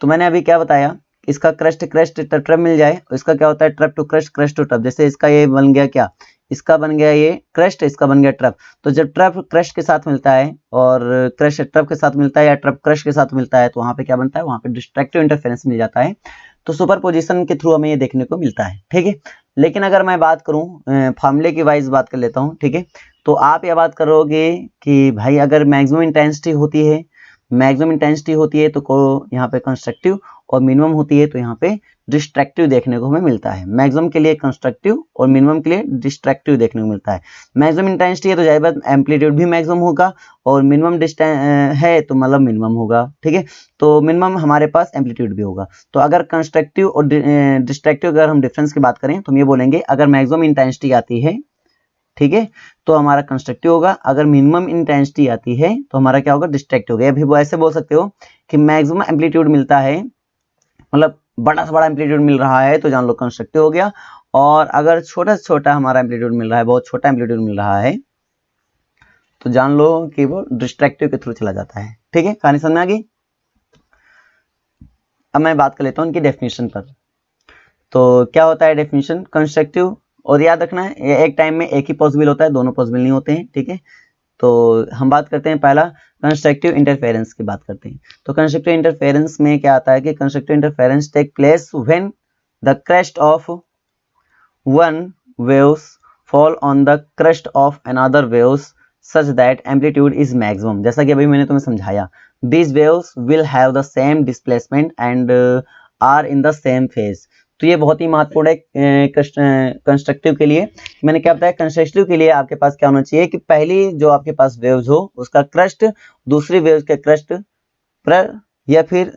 तो मैंने अभी क्या बताया, इसका क्रेस्ट क्रेस्ट ट्रप मिल जाए, इसका क्या होता है trough to crest crest to trough. जैसे इसका ये बन गया क्या, इसका बन गया ये क्रेस्ट, इसका बन गया ट्रप। तो जब ट्रप क्रेस्ट के साथ मिलता है और क्रेस्ट ट्रप के साथ मिलता है या ट्रप क्रेस्ट के साथ मिलता है तो वहां पे क्या बनता है, वहां पे डिस्ट्रक्टिव इंटरफेरेंस मिल जाता है। तो सुपरपोजिशन के थ्रू हमें ये देखने को मिलता है, ठीक है। लेकिन अगर मैं बात करूं फॉर्मूले की वाइज बात कर लेता हूं, ठीक है, तो आप यह बात करोगे कि भाई अगर मैक्सिमम इंटेंसिटी होती है, मैक्सिमम इंटेंसिटी होती है तो को यहाँ पे कंस्ट्रक्टिव और मिनिमम होती है तो यहाँ पे डिस्ट्रक्टिव देखने को हमें मिलता है। मैक्सिमम के लिए कंस्ट्रक्टिव और मिनिमम के लिए डिस्ट्रक्टिव देखने को मिलता है। मैक्सिमम इंटेंसिटी है तो जाहिर बात एम्पलीट्यूड भी मैक्सिमम होगा और मिनिमम है तो मतलब मिनिमम होगा, ठीक है। तो मिनिमम हमारे पास एम्पलीट्यूड भी होगा। तो अगर कंस्ट्रक्टिव और डिस्ट्रक्टिव अगर हम डिफरेंस की बात करें तो हम ये बोलेंगे अगर मैक्सिमम इंटेंसिटी आती है, ठीक है, तो हमारा कंस्ट्रक्टिव होगा। अगर मिनिमम इंटेंसिटी आती है तो हमारा क्या होगा, डिस्ट्रक्टिव होगा। अभी वो ऐसे बोल सकते हो कि मैक्सिमम एम्पलीट्यूड मिलता है, मतलब बड़ा से बड़ा एम्पलीट्यूड मिल रहा है तो जान लो कंस्ट्रक्टिव हो गया, और अगर छोटा से छोटा हमारा एम्पलीट्यूड मिल रहा है, बहुत छोटा एम्पलीट्यूड मिल रहा है तो जान लो कि वो डिस्ट्रक्टिव के थ्रू चला जाता है, ठीक है। कहानी समझ में आ गई। अब मैं बात कर लेता हूँ उनकी डेफिनेशन पर। तो क्या होता है डेफिनेशन, कंस्ट्रक्टिव, और याद रखना है एक टाइम में एक ही पॉसिबल होता है, दोनों पॉसिबल नहीं होते हैं, ठीक है। तो हम बात करते हैं पहला कंस्ट्रक्टिव इंटरफेरेंस की बात करते हैं। तो कंस्ट्रक्टिव इंटरफेरेंस में क्या आता है कि constructive interference take place when the crest of one waves fall on the crest of another waves such that amplitude is maximum. जैसा कि अभी मैंने तुम्हें समझाया, these waves will have the same displacement and are in the same phase। तो ये बहुत ही महत्वपूर्ण है कंस्ट्रक्टिव के लिए। मैंने क्या बताया, कंस्ट्रक्टिव के लिए आपके पास क्या होना चाहिए कि पहली जो आपके पास वेव्स हो उसका क्रस्ट दूसरी वेव्स के क्रस्ट पर, या फिर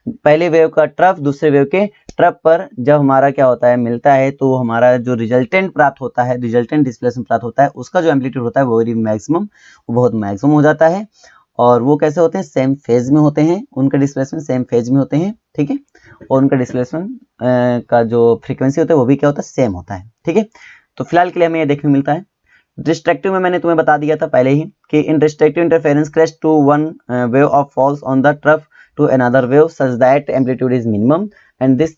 पहले वेव का ट्रफ दूसरे वेव के ट्रफ पर जब हमारा क्या होता है मिलता है तो हमारा जो रिजल्टेंट प्राप्त होता है, रिजल्टेंट डिस्प्लेसमेंट प्राप्त होता है, उसका जो एम्पलीट्यूड होता है वो मैक्सिमम, वो बहुत मैक्सिमम हो जाता है। और वो कैसे होते हैं, सेम फेज में होते हैं, उनका डिस्प्लेसमेंट सेम फेज में होते हैं, ठीक है, और उनका डिस्प्लेसमेंट का जो फ्रीक्वेंसी होता है वो भी क्या होता है, सेम होता है, ठीक है। तो फिलहाल के लिए हमें ये देखने को मिलता है। डिस्ट्रक्टिव में मैंने तुम्हें बता दिया था पहले ही कि in destructive interference crest to one wave of falls on the trough to another wave such that amplitude is minimum and this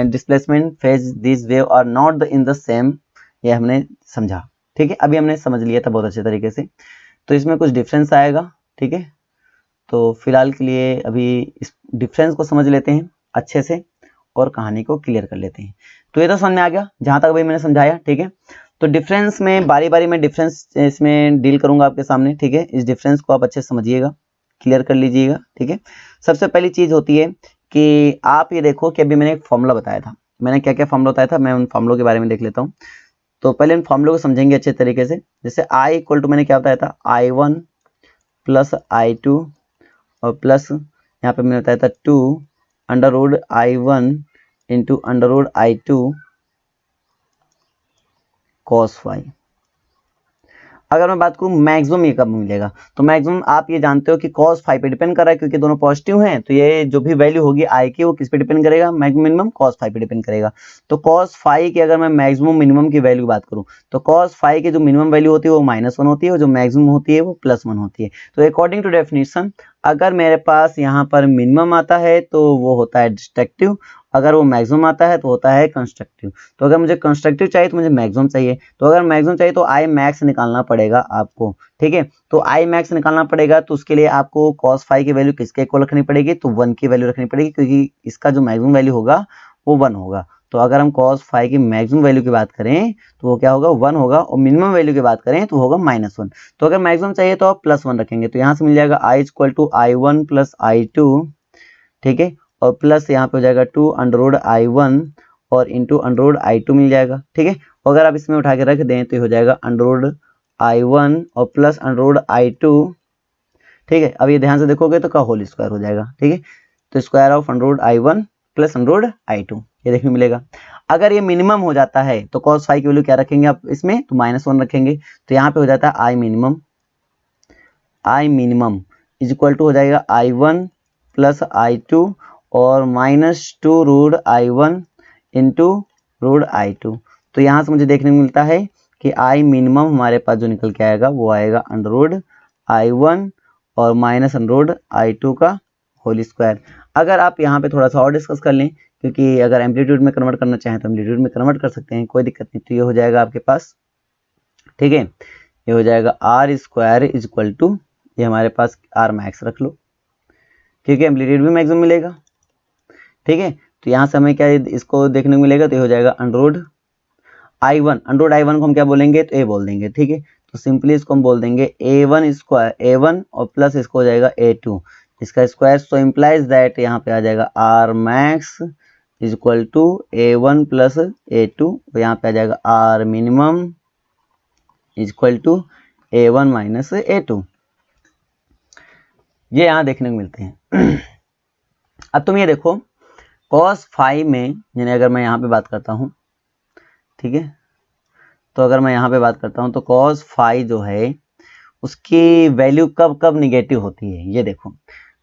displacement phase this wave are not in the same. ये हमने समझा, ठीक है, अभी हमने समझ लिया था बहुत अच्छे तरीके से। तो इसमें कुछ डिफरेंस आएगा, ठीक है। तो फिलहाल के लिए अभी इस डिफरेंस को समझ लेते हैं अच्छे से और कहानी को क्लियर कर लेते हैं। तो ये तो समझ में आ गया जहां तक अभी मैंने समझाया, ठीक है। तो डिफरेंस में बारी बारी में डिफरेंस इसमें डील करूंगा आपके सामने, ठीक है। इस डिफरेंस को आप अच्छे से समझिएगा, क्लियर कर लीजिएगा, ठीक है। सबसे पहली चीज होती है कि आप ये देखो कि अभी मैंने एक फॉर्मूला बताया था, मैंने क्या क्या फॉर्मूला बताया था, मैं उन फॉर्मूलों के बारे में देख लेता हूँ। तो पहले उन फॉर्मूलों को समझेंगे अच्छे तरीके से। जैसे आई इक्वल टू मैंने क्या बताया था, I1 प्लस I2 और प्लस यहाँ पे मैंने बताया था 2 under root I1 into under root I2 cos phi. अगर मैं बात करूं मैक्सिमम ये कब मिलेगा, तो मैक्सिमम आप ये जानते हो कि cos फाई पे डिपेंड कर रहा है क्योंकि दोनों पॉजिटिव हैं, तो ये जो भी वैल्यू होगी आई की वो किस पे डिपेंड करेगा, मिनिमम cos फाई पे डिपेंड करेगा। तो cos फाई की अगर मैं मैक्सिमम मिनिमम की वैल्यू बात करूं तो cos फाई की जो मिनिमम वैल्यू होती है वो -1 होती है और जो मैक्सिमम होती है वो +1 होती है। तो अकॉर्डिंग टू डेफिनेशन अगर मेरे पास यहाँ पर मिनिमम आता है तो वो होता है डिस्ट्रक्टिव, अगर वो मैक्सिमम आता है तो होता है कंस्ट्रक्टिव। तो अगर मुझे कंस्ट्रक्टिव चाहिए तो मुझे मैक्सिमम चाहिए, तो अगर मैक्सिमम चाहिए तो आई मैक्स निकालना पड़ेगा आपको, ठीक है। तो आई मैक्स निकालना पड़ेगा तो उसके लिए आपको cos फाई की वैल्यू किसके इक्वल रखनी पड़ेगी, तो 1 की वैल्यू रखनी पड़ेगी क्योंकि इसका जो मैक्सिमम वैल्यू होगा वो 1 होगा। तो अगर हम cos फाई की मैक्सिमम वैल्यू की बात करें तो वो क्या होगा, 1 होगा, और मिनिमम वैल्यू की बात करें तो होगा -1। तो अगर मैक्सिमम चाहिए तो आप +1 रखेंगे, तो यहाँ से मिल जाएगा I equal to I1 plus I2, ठीक है, और प्लस यहाँ पे हो जाएगा 2 अंडर रूट I1 और इंटू अंडर i2 मिल जाएगा, ठीक है। अगर आप इसमें उठा के रख दें तो हो जाएगा अंडर i1 और प्लस अंडर i2, ठीक है। अब ये ध्यान से देखोगे तो का होल स्क्वायर हो जाएगा, ठीक है। तो square of under i1 plus under i2 ये देखने मिलेगा। अगर ये मिनिमम हो जाता है तो cos फाई की वैल्यू क्या रखेंगे आप इसमें, तो -1 रखेंगे। तो यहाँ पे हो जाता है i minimum is equal to हो जाएगा i1 प्लस i2 और -2 root i1 into root i2। तो यहाँ से मुझे देखने को मिलता है कि i मिनिमम हमारे पास जो निकल के आएगा वो आएगा अंडर रूट i1 और माइनस अंडर रूट i2 का होल स्क्वायर। अगर आप यहाँ पे थोड़ा सा और डिस्कस कर लें, क्योंकि अगर एम्पलीट्यूड में कन्वर्ट करना चाहें तो एम्पलीट्यूड में कन्वर्ट कर सकते हैं, कोई दिक्कत नहीं। तो ये हो जाएगा आपके पास, ठीक है, ये हो जाएगा R square is equal to, ये हमारे पास आर मैक्स रख लो क्योंकि एम्पलीट्यूड भी मैक्सिमम मिलेगा, ठीक है। तो यहाँ से हमें क्या इसको देखने को मिलेगा, तो ये हो जाएगा under root i1, under root i1 को हम क्या बोलेंगे, तो a बोल देंगे, ठीक है। तो सिंपली इसको हम बोल देंगे a1 स्क्वायर, a1 और प्लस इसको हो जाएगा a2 इसका स्क्वायर। सो इम्प्लाइज दैट यहाँ पे आ जाएगा R max is equal to a1 plus a2, यहाँ पे आ जाएगा R minimum is equal to a1 minus a2, ये यहाँ देखने को मिलते हैं। अब तुम ये देखो cos फाई में, यानी अगर मैं यहाँ पे बात करता हूँ, ठीक है, तो अगर मैं यहाँ पे बात करता हूँ तो cos फाई जो है उसकी वैल्यू कब कब निगेटिव होती है, ये देखो।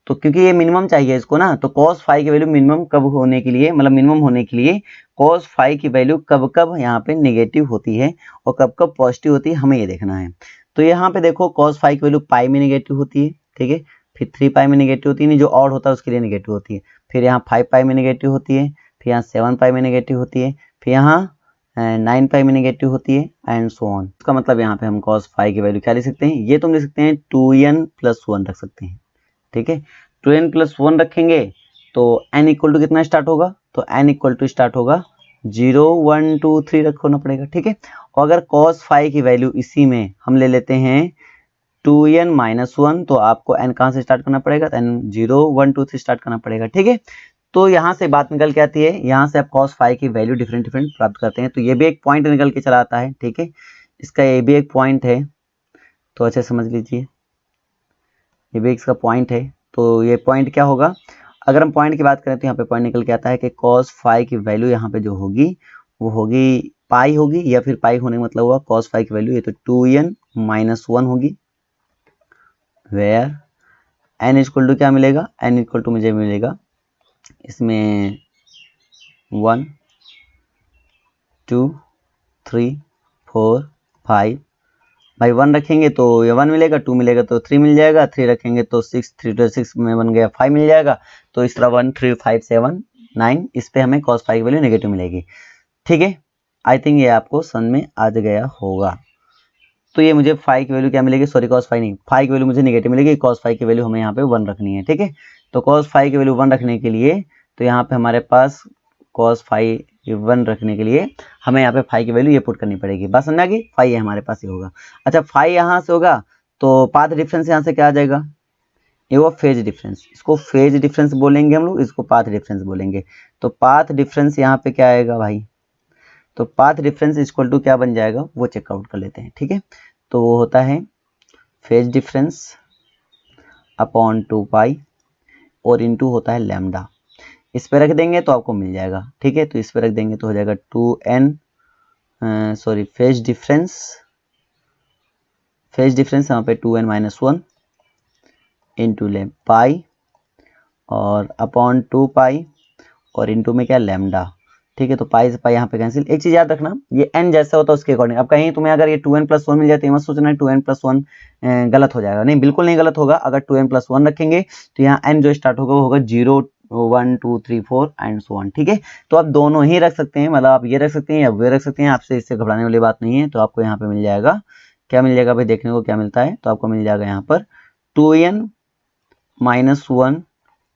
तो क्योंकि ये मिनिमम चाहिए इसको ना, तो cos फाई की वैल्यू मिनिमम कब होने के लिए, मतलब मिनिमम होने के लिए cos फाई की वैल्यू कब कब यहाँ पे निगेटिव होती है और कब कब पॉजिटिव होती है, हमें ये देखना है। तो यहाँ पे देखो cos फाई की वैल्यू पाई में निगेटिव होती है, ठीक है, फिर 3 पाई में निगेटिव होती है, जो ऑड होता है उसके लिए निगेटिव होती है, फिर यहाँ 5 पाई में निगेटिव होती है, फिर यहाँ 7 पाई में निगेटिव होती है, फिर यहाँ 9 पाई में निगेटिव होती है एंड सो ऑन। इसका मतलब यहाँ पे हम cos फाई की वैल्यू क्या लिख सकते हैं, ये तुम लिख सकते हैं 2n प्लस 1 रख सकते हैं, ठीक है। 2n प्लस 1 रखेंगे तो n इक्वल टू कितना स्टार्ट होगा, तो n इक्वल टू स्टार्ट होगा 0 1 2 3 रखना पड़ेगा, ठीक है। और अगर cos फाई की वैल्यू इसी में हम ले लेते हैं 2n माइनस 1, तो आपको n कहाँ से स्टार्ट करना पड़ेगा, तो n 0 1 2 3 स्टार्ट करना पड़ेगा, ठीक है। तो यहाँ से बात निकल के आती है, यहाँ से आप cos फाई की वैल्यू डिफरेंट प्राप्त करते हैं। तो ये भी एक पॉइंट निकल के चला आता है, ठीक है, इसका ये भी एक पॉइंट है, तो अच्छे समझ लीजिए, ये भी इसका पॉइंट है। तो ये पॉइंट क्या होगा, अगर हम पॉइंट की बात करें तो यहाँ पे पॉइंट निकल के आता है कि cos फाई की वैल्यू यहाँ पे जो होगी वो होगी पाई होगी, या फिर पाई होने का मतलब हुआ cos फाई की वैल्यू ये तो 2n माइनस 1 होगी, वेयर n इक्वल टू क्या मिलेगा, n इक्वल टू मुझे मिलेगा इसमें 1 2 3 4 5, भाई 1 रखेंगे तो ये 1 मिलेगा, 2 मिलेगा तो 3 मिल जाएगा, 3 रखेंगे तो 6, 3 to 6 में बन गया 5 मिल जाएगा। तो इस तरह 1 3 5 7 9 इस पे हमें cos फाई की वैल्यू नेगेटिव मिलेगी, ठीक है। आई थिंक ये आपको समझ में आ गया होगा। तो ये मुझे फाई की वैल्यू क्या मिलेगी, सॉरी cos फाई नहीं, फाई की वैल्यू मुझे नेगेटिव मिलेगी, cos फाई की वैल्यू हमें यहाँ पे 1 रखनी है, ठीक है। तो cos फाई की वैल्यू 1 रखने के लिए, तो यहाँ पे हमारे पास cos फाई 1 रखने के लिए हमें यहाँ पे फाई की वैल्यू ये पुट करनी पड़ेगी, बस समझ गई, फाई हमारे पास ये होगा। अच्छा फाई यहाँ से होगा तो पाथ डिफरेंस यहाँ से क्या आ जाएगा, ये वो फेज डिफरेंस, इसको फेज डिफरेंस बोलेंगे हम लोग, इसको पाथ डिफरेंस बोलेंगे। तो पाथ डिफरेंस यहाँ पे क्या आएगा भाई, तो पाथ डिफरेंस इक्वल टू क्या बन जाएगा वो चेकआउट कर लेते हैं, ठीक है। तो वो होता है फेज डिफरेंस अपॉन 2 पाई और इनटू होता है लैम्डा, इस पे रख देंगे तो आपको मिल जाएगा, ठीक है। तो इस पे रख देंगे तो हो जाएगा 2n सॉरी फेज डिफरेंस यहाँ पे 2n माइनस 1 इंटू ले पाई और अपॉन 2 पाई और इंटू में क्या लैम्डा, ठीक है। तो पाई से पाई यहाँ पे कैंसिल। एक चीज याद रखना, ये n जैसा होता है उसके अकॉर्डिंग, अब कहीं तुम्हें अगर ये 2n प्लस 1 मिल जाती है मत सोचना 2n प्लस 1 गलत हो जाएगा, नहीं बिल्कुल नहीं गलत होगा। अगर 2n प्लस 1 रखेंगे तो यहाँ n जो स्टार्ट होगा वो होगा 0 1 2 3 4 एंड सो ऑन, ठीक है। तो आप दोनों ही रख सकते हैं, मतलब आप ये रख सकते हैं या वे रख सकते हैं, आपसे इससे घबराने वाली बात नहीं है। तो आपको यहाँ पे मिल जाएगा, क्या मिल जाएगा भाई, देखने को क्या मिलता है, तो आपको मिल जाएगा यहाँ पर 2n minus 1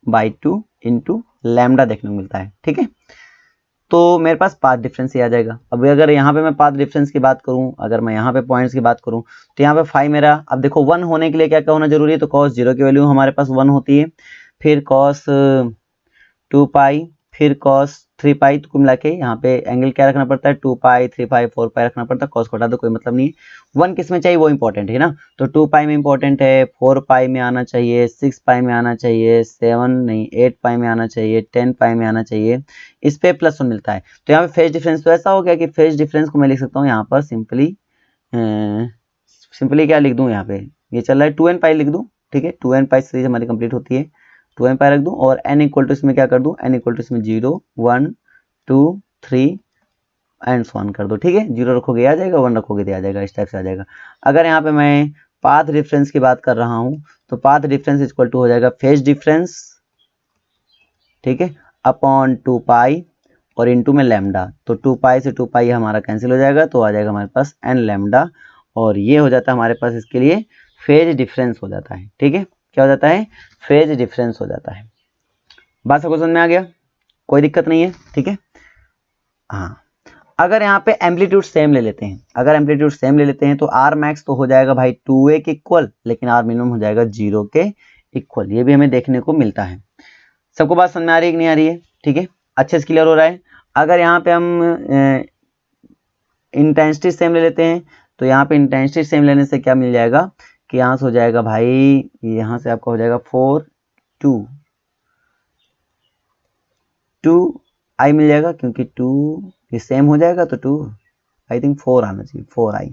by 2 into lambda देखने को मिलता है, ठीक है। तो मेरे पास पाथ डिफरेंस ही आ जाएगा। अब अगर यहाँ पे मैं पाथ डिफरेंस की बात करूँ, अगर मैं यहाँ पे पॉइंट्स की बात करूँ तो यहाँ पे फाई मेरा, अब देखो 1 होने के लिए क्या क्या होना जरूरी है, तो cos 0 की वैल्यू हमारे पास 1 होती है, फिर cos 2 पाई, फिर cos 3 पाई, तो कुल मिला के यहाँ पे एंगल क्या रखना पड़ता है 2 पाई 3 पाई 4 पाई रखना पड़ता है। cos को हटा दो, कोई मतलब नहीं है। 1 किस में चाहिए वो इंपॉर्टेंट है ना, तो 2 पाई में इंपॉर्टेंट है, 4 पाई में आना चाहिए, 6 पाई में आना चाहिए, 7 नहीं 8 पाई में आना चाहिए, 10 पाई में आना चाहिए। इस पे +1 मिलता है। तो यहाँ पे फेज डिफरेंस तो ऐसा हो गया कि फेज डिफरेंस को मैं लिख सकता हूँ यहाँ पर सिंपली क्या लिख दूँ, यहाँ पे ये चल रहा है 2n पाई लिख दूँ, ठीक है। 2n पाई सीरीज हमारी कंप्लीट होती है, 2n पाई रख दूँ और n इक्वल टू इसमें क्या कर दूँ, n इक्वल टू इसमें 0 1 2 3 एंड सो ऑन कर दो, ठीक है। 0 रखोगे आ जाएगा, 1 रखोगे तो आ जाएगा, इस टाइप से आ जाएगा। अगर यहाँ पे मैं पाथ डिफरेंस की बात कर रहा हूँ तो पाथ डिफरेंस इक्वल टू हो जाएगा फेज डिफरेंस, ठीक है, अपॉन 2 पाई और इनटू में लैम्डा। तो 2 पाई से 2 पाई हमारा कैंसिल हो जाएगा, तो आ जाएगा हमारे पास n लैम्डा, और ये हो जाता है हमारे पास इसके लिए फेज डिफरेंस हो जाता है, ठीक है। क्या हो जाता है, फेज डिफरेंस हो जाता है। बात सबको समझ में आ गया, कोई दिक्कत नहीं है, ठीक है। हाँ, अगर यहाँ पे एम्पलीट्यूड सेम ले लेते हैं, अगर एम्पलीट्यूड सेम ले लेते हैं तो आर मैक्स तो हो जाएगा भाई 2a के इक्वल, लेकिन आर मिनिमम हो जाएगा 0 के इक्वल। ये भी हमें देखने को मिलता है। सबको बात समझ में आ रही है कि नहीं आ रही है, ठीक है, अच्छे से क्लियर हो रहा है। अगर यहाँ पे हम इंटेंसिटी सेम ले लेते हैं तो यहाँ पे इंटेंसिटी सेम लेने से क्या मिल जाएगा कि यहाँ से हो जाएगा भाई, यहाँ से आपका हो जाएगा 4 2 आई मिल जाएगा, क्योंकि 2 ये सेम हो जाएगा तो 2 आई थिंक 4 आना चाहिए, 4 आई,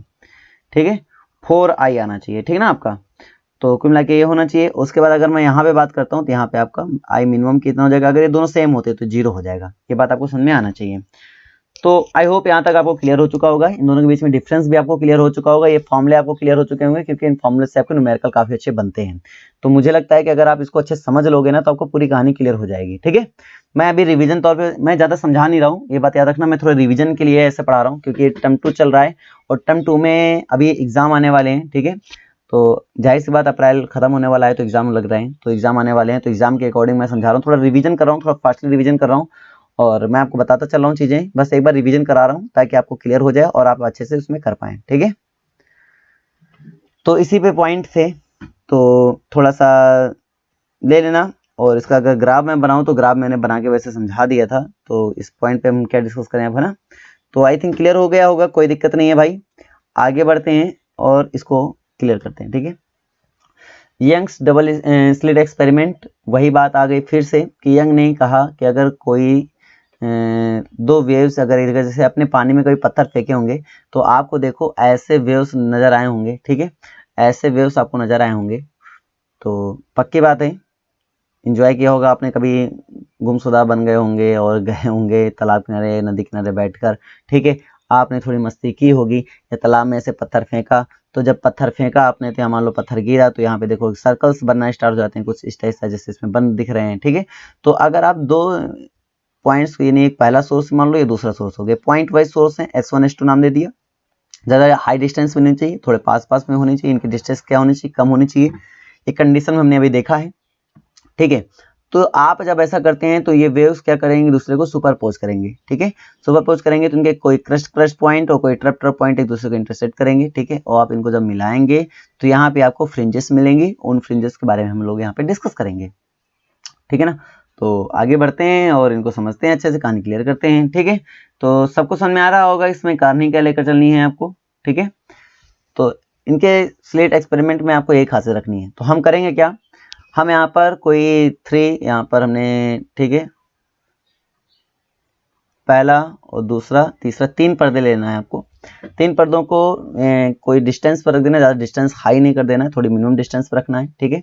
ठीक है, 4 आई आना चाहिए, ठीक है ना आपका। तो कुल मिला के ये होना चाहिए। उसके बाद अगर मैं यहाँ पे बात करता हूँ तो यहाँ पे आपका आई मिनिमम कितना हो जाएगा, अगर ये दोनों सेम होते तो 0 हो जाएगा। ये बात आपको समझ में आना चाहिए। तो आई होप यहाँ तक आपको क्लियर हो चुका होगा, इन दोनों के बीच में डिफरेंस भी आपको क्लियर हो चुका होगा, ये फॉर्मूले आपको क्लियर हो चुके होंगे, क्योंकि इन फॉर्मूले से आपके न्यूमेरिकल काफी अच्छे बनते हैं। तो मुझे लगता है कि अगर आप इसको अच्छे समझ लोगे ना तो आपको पूरी कहानी क्लियर हो जाएगी, ठीक है। मैं अभी रिवीजन तौर पे मैं ज्यादा समझा नहीं रहा हूँ, ये बात याद रखना, मैं थोड़ा रिवीजन के लिए ऐसे पढ़ा रहा हूँ, क्योंकि टर्म 2 चल रहा है और टर्म 2 में अभी एग्जाम आने वाले हैं, ठीक है। तो जाहिर सी बात अप्रैल खत्म होने वाला है तो एग्जाम लग रहे हैं, तो एग्जाम आने वाले हैं, तो एग्जाम के अकॉर्डिंग मैं समझा रहा हूँ, थोड़ा रिवीजन कर रहा हूँ, थोड़ा फास्टली रिवीजन कर रहा हूँ, और मैं आपको बताता चल रहा हूँ चीजें, बस एक बार रिवीजन करा रहा हूँ ताकि आपको क्लियर हो जाए और आप अच्छे से उसमें कर पाएं, ठीक है। तो इसी पे पॉइंट थे, तो थोड़ा सा ले लेना, और इसका अगर ग्राफ मैं बनाऊं तो ग्राफ मैंने बना के वैसे समझा दिया था। तो इस पॉइंट पे हम क्या डिस्कस करें अब, है ना। तो आई थिंक क्लियर हो गया होगा, कोई दिक्कत नहीं है भाई। आगे बढ़ते हैं और इसको क्लियर करते हैं, ठीक है। यंग्स डबल स्लिट एक्सपेरिमेंट, वही बात आ गई फिर से कि यंग ने कहा कि अगर कोई दो वेव्स अगर एक जगह, जैसे अपने पानी में कोई पत्थर फेंके होंगे तो आपको देखो ऐसे वेव्स नजर आए होंगे, ठीक है, ऐसे वेव्स आपको नजर आए होंगे। तो पक्की बात है एंजॉय किया होगा आपने, कभी गुमशुदा बन गए होंगे और गए होंगे तालाब किनारे नदी किनारे बैठकर, ठीक है, आपने थोड़ी मस्ती की होगी या तालाब में ऐसे पत्थर फेंका। तो जब पत्थर फेंका आपने तो मान लो पत्थर गिरा तो यहाँ पे देखो सर्कल्स बनना स्टार्ट हो जाते हैं, कुछ इस टाइप से जैसे इसमें बन दिख रहे हैं, ठीक है। तो अगर आप दो पॉइंट्स, यानी एक पहला सोर्स मान लो, ये दूसरा सोर्स हो गया, पॉइंट वाइज सोर्स है, S1 S2 नाम दे दिया। ज़्यादा हाई डिस्टेंस में नहीं चाहिए, थोड़े पास पास में होनी चाहिए, इनकी डिस्टेंस क्या होनी चाहिए, कम होनी चाहिए। एक कंडीशन हमने अभी देखा है, ठीक है। तो आप जब ऐसा करते हैं तो ये वेव्स क्या करेंगे, दूसरे को सुपरपोज करेंगे, ठीक है। सुपरपोज करेंगे तो इनके कोई क्रस्ट पॉइंट और कोई ट्रप पॉइंट एक दूसरे को इंटरसेक्ट करेंगे, ठीक है। और आप इनको जब मिलाएंगे तो यहाँ पे आपको फ्रिंजेस मिलेंगी, उन फ्रिंजेस के बारे में हम लोग यहाँ पे डिस्कस करेंगे, ठीक है ना। तो आगे बढ़ते हैं और इनको समझते हैं, अच्छे से कहानी क्लियर करते हैं, ठीक है। तो सबको समझ में आ रहा होगा इसमें कहानी क्या लेकर चलनी है आपको, ठीक है। तो इनके स्लेट एक्सपेरिमेंट में आपको एक हाथ से रखनी है। तो हम करेंगे क्या, हम यहाँ पर कोई 3 यहाँ पर हमने, ठीक है, पहला और दूसरा तीसरा 3 पर्दे लेना है आपको। 3 पर्दों को कोई डिस्टेंस पर रख देना, ज़्यादा डिस्टेंस हाई नहीं कर देना है, थोड़ी मिनिमम डिस्टेंस पर रखना है, ठीक है।